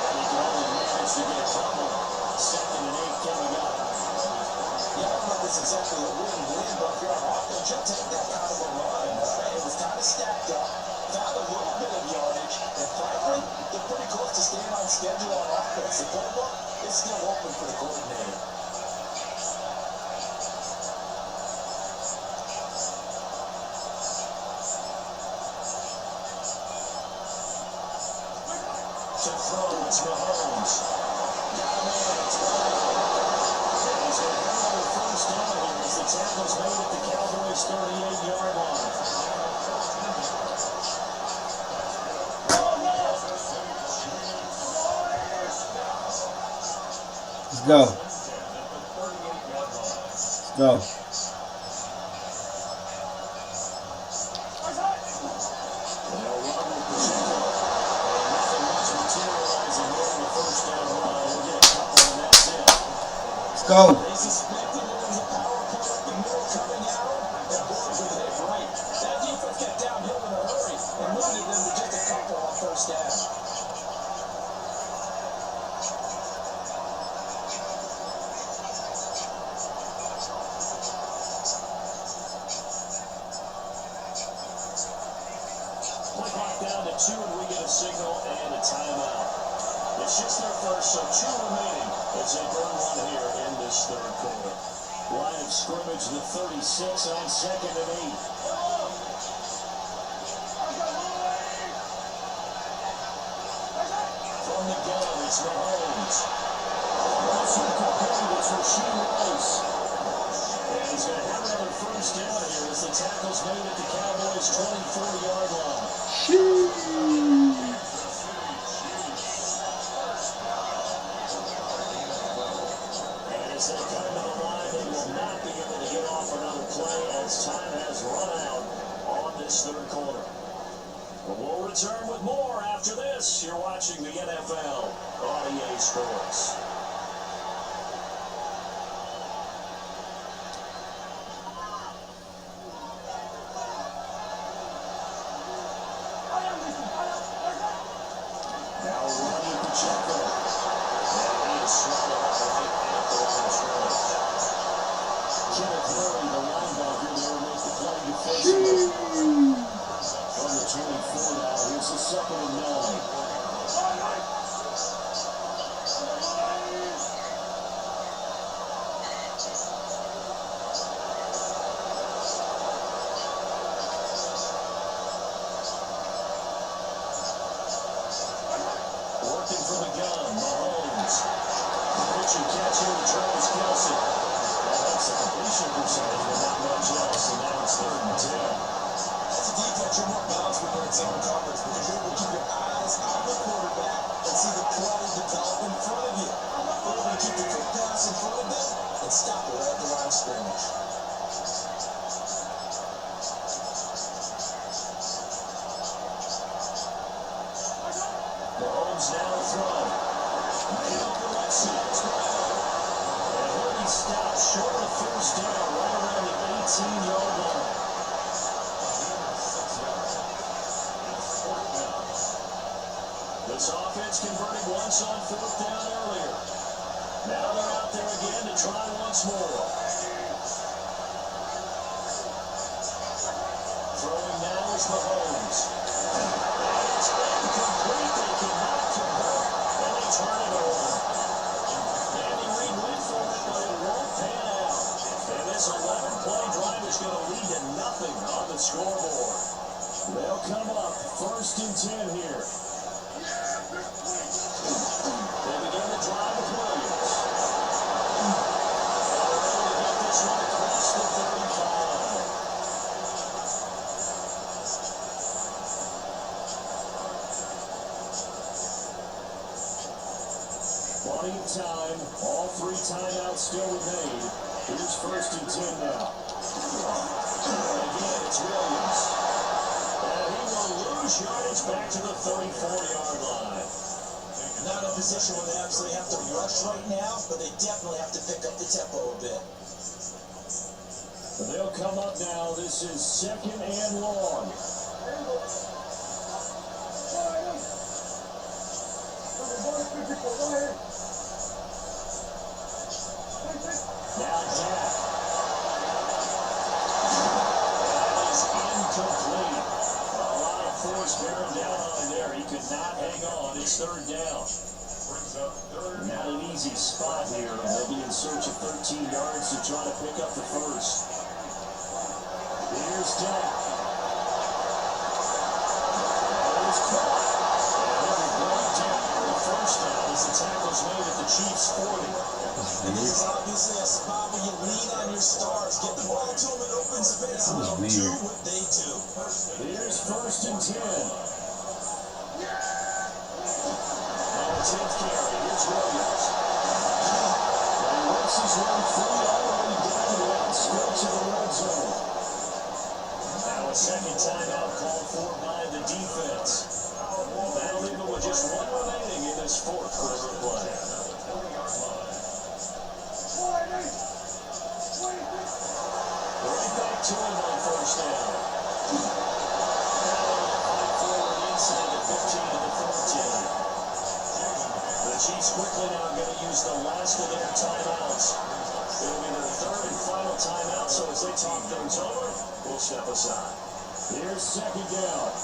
And he can only manage to get a couple. 2nd and 8 coming up. Yeah, I don't know if it's exactly a win-win, but if you're on offense, you'll take that kind of a run. Right? It was kind of stacked up, found a little bit of yardage, and frankly, they're pretty close to staying on schedule on offense. The playbook is still open for the coordinator. To throw, it's Mahomes. Got him in, it's and he's going to have another first down here as the tackle's made at the Cowboys' 38-yard line. Let's go. Let's go. Nothing much materializing there in the first down line. We'll get a couple go. They suspected there was a power play up the middle coming at them, and boy, were they right. That defense got downhill in a hurry and limited them to just a couple on first down. Play clock down to 2, and we get a signal and a timeout. It's just their first, so 2 remaining as they burn one here in this third quarter. Line of scrimmage, the 36 on 2nd and 8. From the gun, it's Mahomes. Also compared, it's Rasheed Rice. And he's going to have another first down here as the tackle's made at the Cowboys' 24-yard line. And as they come to the line, they will not be able to get off another play as time has run out on this third quarter. But we'll return with more after this. You're watching the NFL on EA Sports. Now running Pacheco. And he is swallowed up right at the line of scrimmage. Kenneth Murray, the linebacker, there make the play defensively. From the 24 now, here's the 2nd and 9. Working from the gun, Mahomes. Pitch and catch here to Travis Kelce. That's the completion percentage, but not much else, and now it's 3rd and 10. As a defense, you're more balanced when you're in zone coverage because you're able to keep your eyes on the quarterback and see the play develop in front of you. You're able to keep the quick pass in front of them and stop it right at the line of scrimmage. Mahomes now to throw. Made up the left side. And here he stops short of first down, right around the 18-yard line. This offense converted once on 4th down earlier. Now they're out there again to try once more. Throwing now is Mahomes. And it's incomplete. They cannot convert, and they turn it over. Andy Reid went for it, but it won't pan out. And this 11-play drive is going to lead to nothing on the scoreboard. They'll come up 1st and 10 here. They begin the drive with Williams. And they're able to get this one across the 35. Plenty of time. All 3 timeouts still remain. Here's 1st and 10 now. And again, it's Williams. And he will lose yardage back to the 34-yard line. Not in a position where they absolutely have to rush right now, but they definitely have to pick up the tempo a bit. They'll come up now. This is 2nd and long. Now Jack. That is incomplete. A lot of force bearing down on him there. He could not hang on. It's 3rd down. Not an easy spot here. They'll be in search of 13 yards to try to pick up the first. Here's Jack. There's Clark. And they'll be brought down for the first down as the tackle's made at the Chiefs' 40. This is obviously a spot where you lean on your stars, get the ball to them in open space, and they'll do what they do. Here's 1st and 10. On the 10th carry, here's Williams. And he works his way free all the way down the outskirts of the red zone. Now a second timeout called for by the defense. That'll leave it with just 1 remaining in this 4th quarter play. pursuing on first down. Forward incident at 15 to the 14. The Chiefs quickly now going to use the last of their timeouts. It'll be their third and final timeout, so as they talk things over, we'll step aside. Here's second down.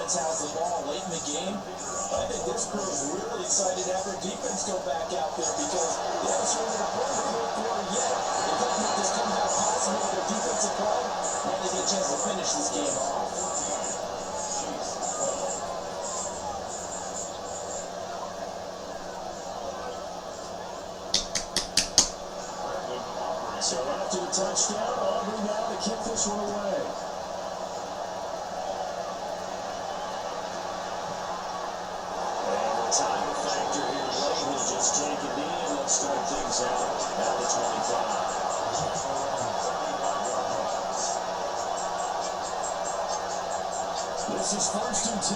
Has the ball late in the game. I think this crew is really excited to have their defense go back out there because they haven't shown their play in the fourth quarter yet. If they can make this comeback possible with their defensive play, now they get a chance to finish this game off. So after the touchdown, Aubrey now to kick this one away. Time factor here late. We'll just take it in and start things out at the 25. This is 1st and 10.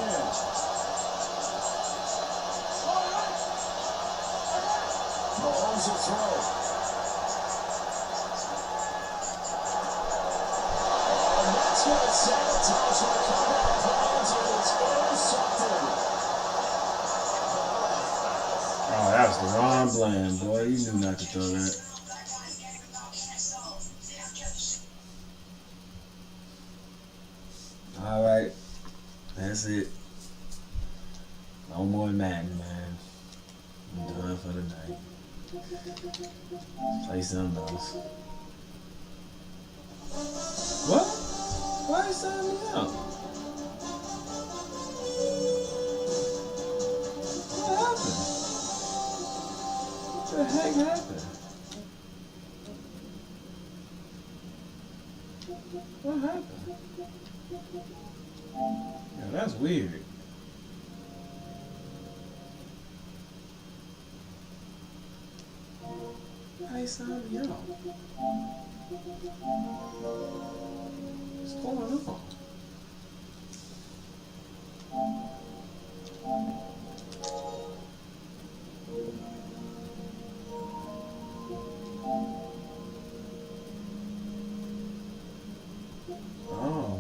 Mahomes will throw. And that's going to sabotage the comeback plans, and it's intercepted. Oh, that was the wrong blame, boy. You knew not to throw that. Alright. That's it. No more Madden, man. I'm done for the night. Play something else. What? Why is that me out? What happened? What the heck happened? What happened? Yeah, that's weird. Why is that me out? What's going on? Oh.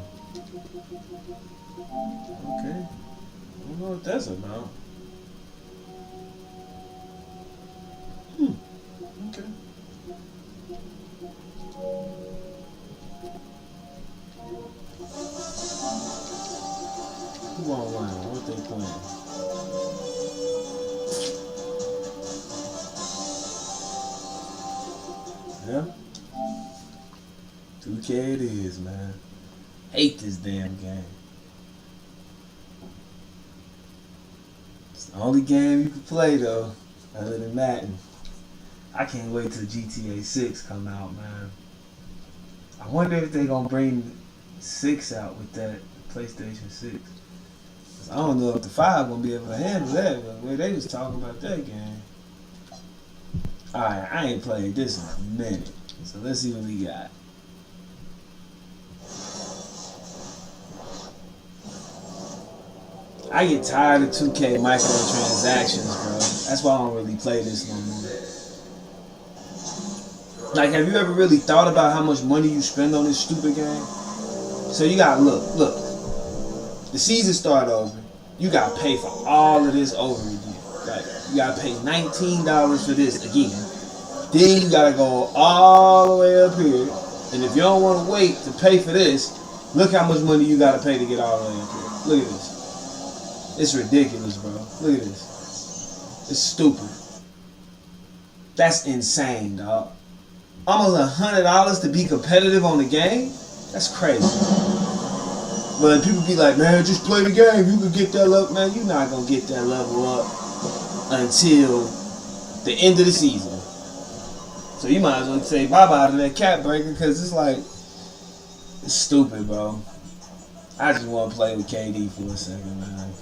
Okay. I don't know what that's about. Okay. Who online? What they playing? Yeah. 2K it is, man. Hate this damn game. It's the only game you can play though, other than Madden. I can't wait till GTA 6 come out, man. I wonder if they gonna bring 6 out with that PlayStation 6. 'Cause I don't know if the 5 gonna be able to handle that, but the way they was talking about that game. Alright, I ain't played this in a minute. So let's see what we got. I get tired of 2K microtransactions, bro. That's why I don't really play this no more. Like, have you ever really thought about how much money you spend on this stupid game? So you gotta look. The season start over. You gotta pay for all of this over again. Like, you gotta pay $19 for this again. Then you gotta go all the way up here. And if you don't want to wait to pay for this, look how much money you gotta pay to get all the way up here. Look at this. It's ridiculous, bro. Look at this. It's stupid. That's insane, dog. Almost $100 to be competitive on the game? That's crazy. But people be like, man, just play the game. You can get that level. Man, you're not going to get that level up until the end of the season. So you might as well say bye-bye to that cap breaker because it's like, It's stupid, bro. I just want to play with KD for a second, man.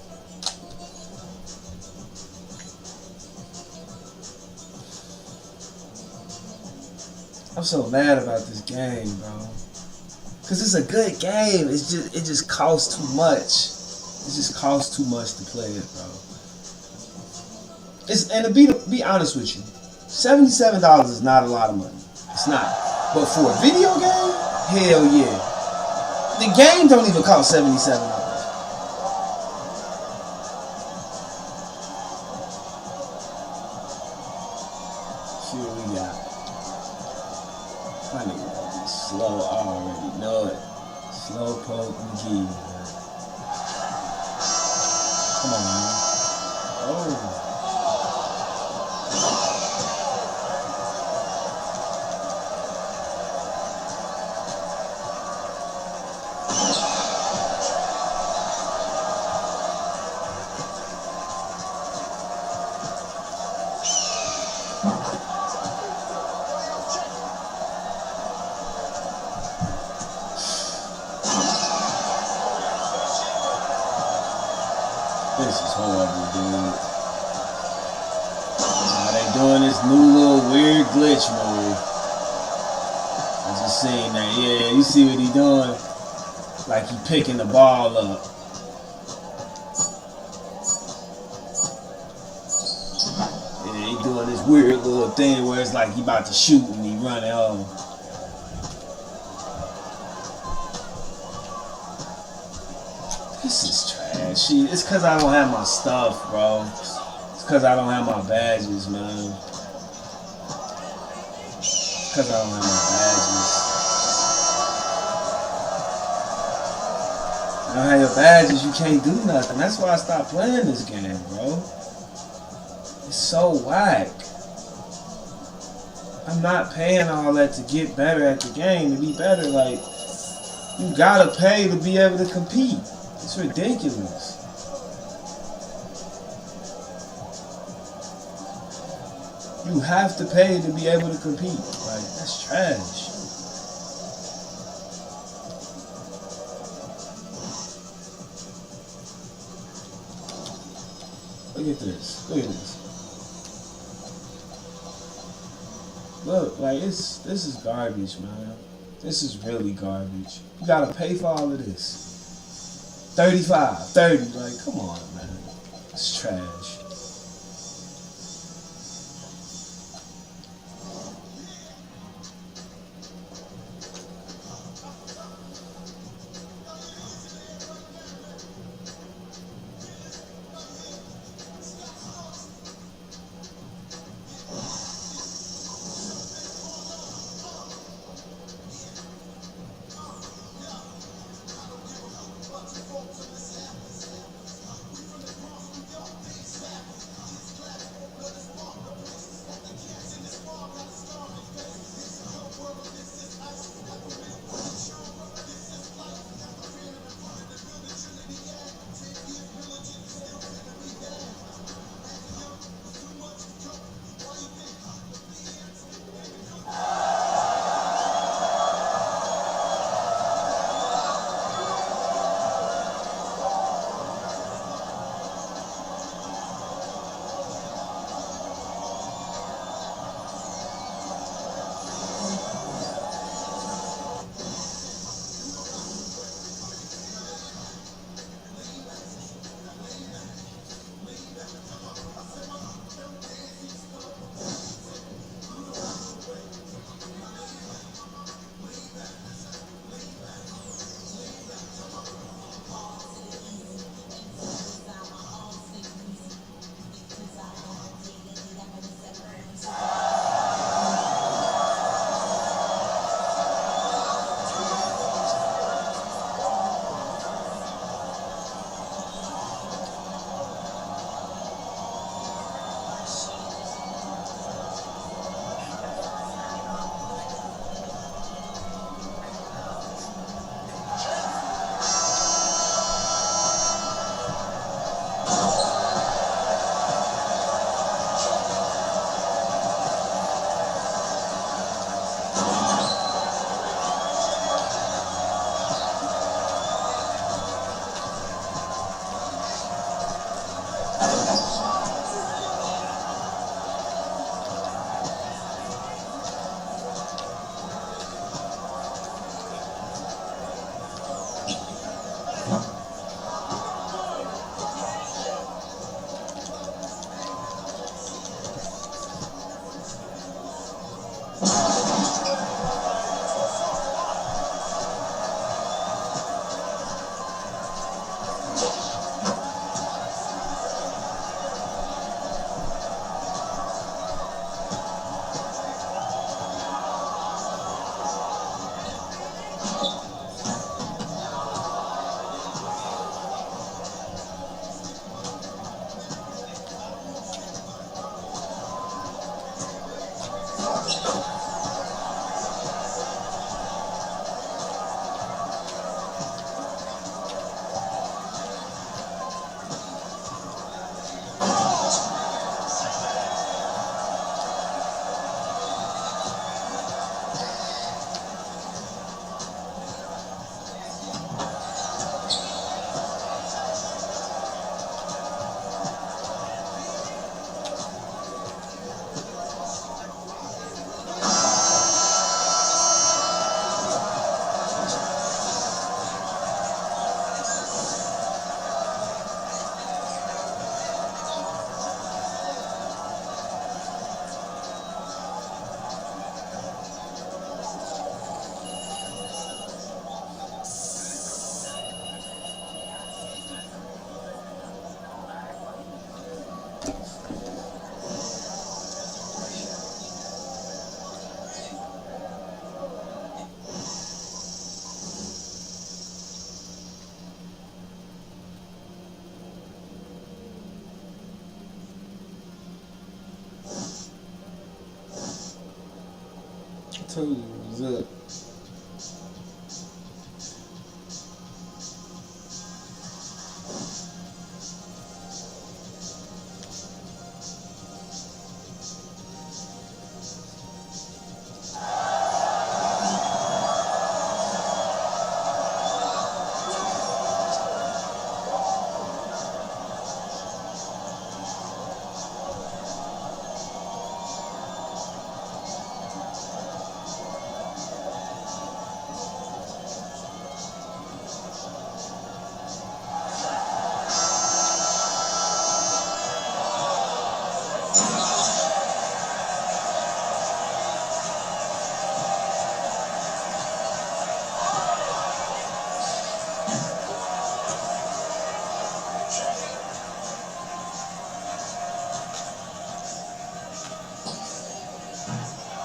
I'm so mad about this game, bro. Cause it's a good game. It just costs too much. It just costs too much to play it, bro. And to be honest with you, $77 is not a lot of money. It's not. But for a video game, hell yeah. The game don't even cost $77. See what we got. My nigga gonna be slow. I already know it. Slow poke McGee, man. Come on, man. Oh. This is horrible, dude. Now they doing this new little weird glitch move. I just seen that. Yeah, you see what he doing? Like he picking the ball up. Yeah, he doing this weird little thing where it's like he about to shoot and he running home. This is trash. It's because I don't have my stuff, bro. It's because I don't have my badges, man. It's because I don't have my badges. You don't have your badges, you can't do nothing. That's why I stopped playing this game, bro. It's so whack. I'm not paying all that to get better at the game, to be better. Like, you gotta pay to be able to compete. It's ridiculous. You have to pay to be able to compete. Like, that's trash. Look at this. Look at this. Look, like this is garbage, man. This is really garbage. You gotta pay for all of this. 35, 30, like, come on, man. It's trash. told you it was up.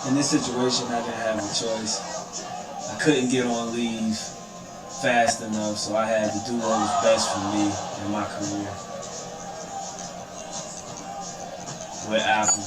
In this situation, I didn't have a choice. I couldn't get on leave fast enough, so I had to do what was best for me in my career with Apple.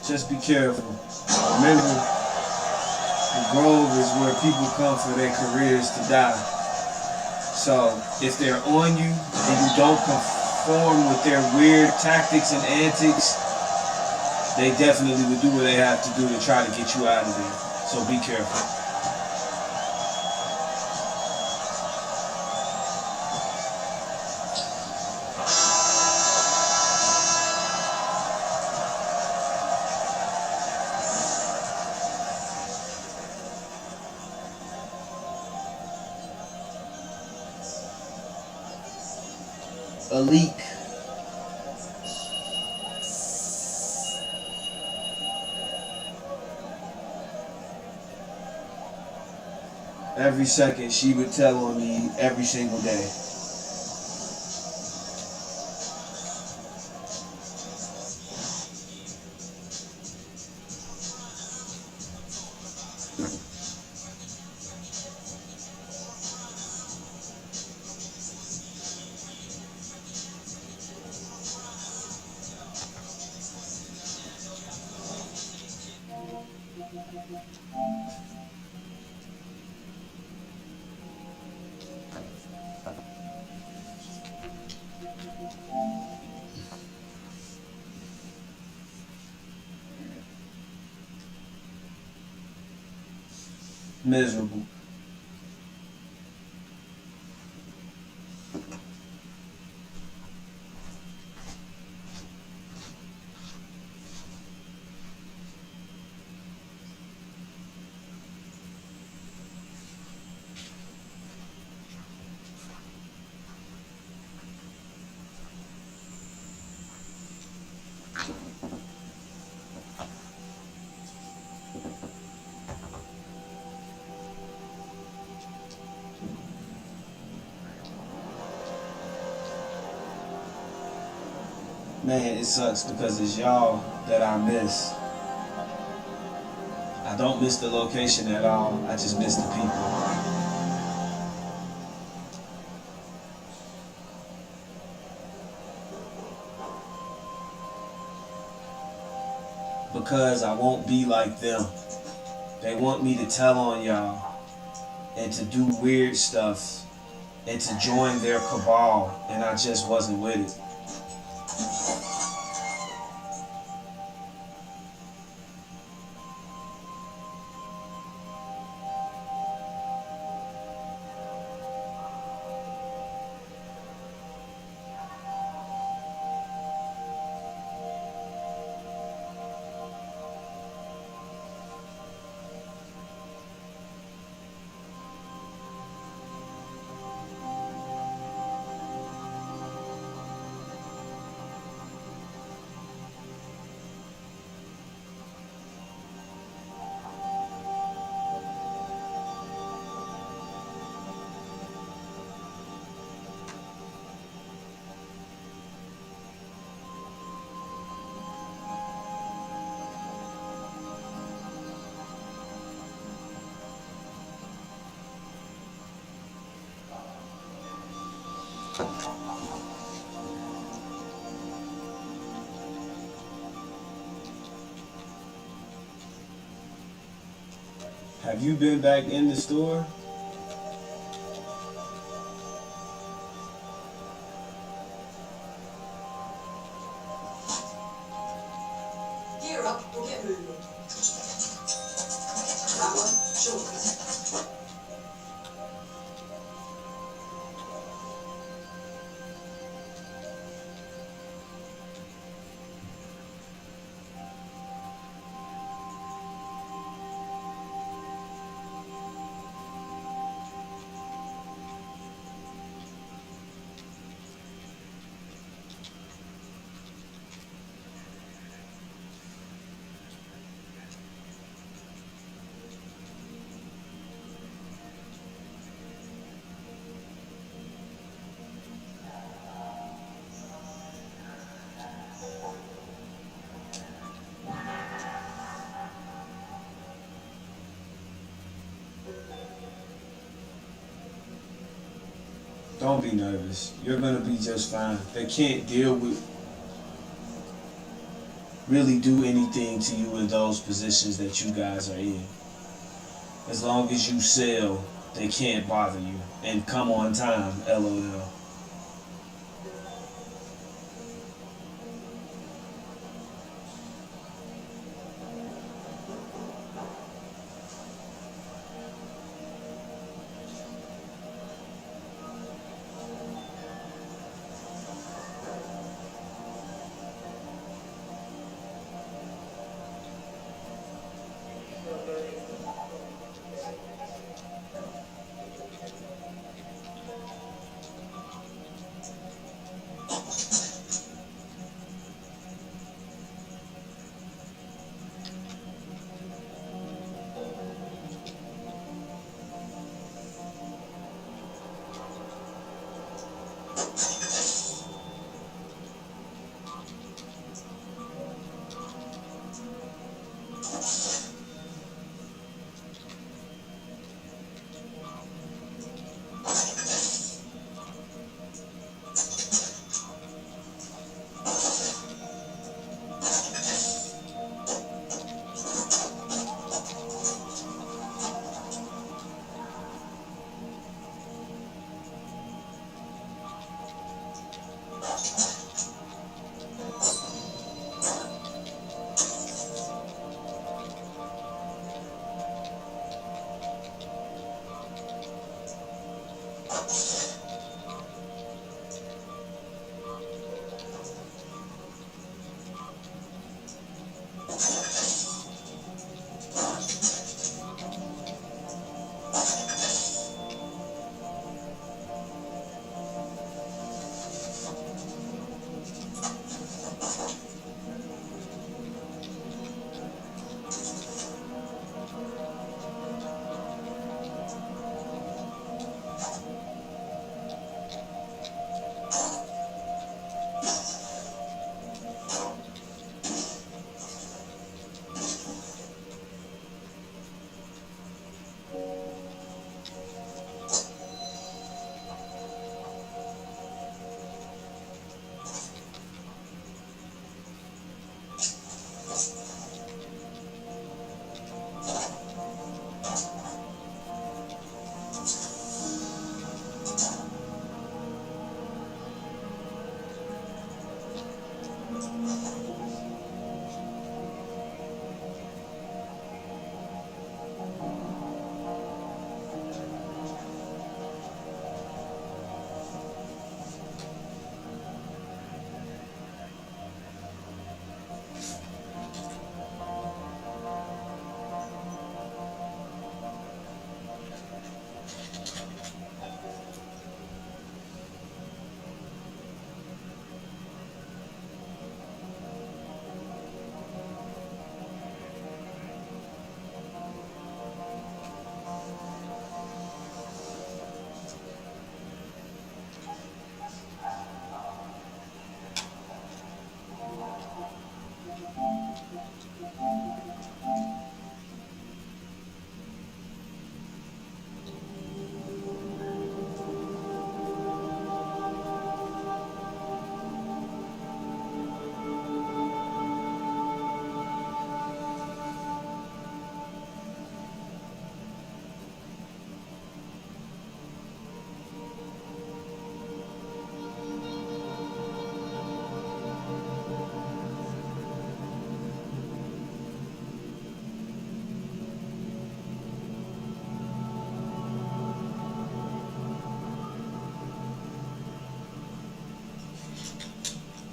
Just be careful. Remember, the Grove is where people come for their careers to die. So if they're on you and you don't conform with their weird tactics and antics, they definitely would do what they have to do to try to get you out of there. So be careful. A leak. Every second she would tell on me every single day. Miserable. Man, it sucks because it's y'all that I miss. I don't miss the location at all. I just miss the people. Because I won't be like them. They want me to tell on y'all and to do weird stuff and to join their cabal, and I just wasn't with it. Have you been back in the store? Gear up and get moving. That one, short. Don't be nervous. You're gonna be just fine. They can't deal with, really do anything to you in those positions that you guys are in. As long as you sell, they can't bother you. And come on time, LOL.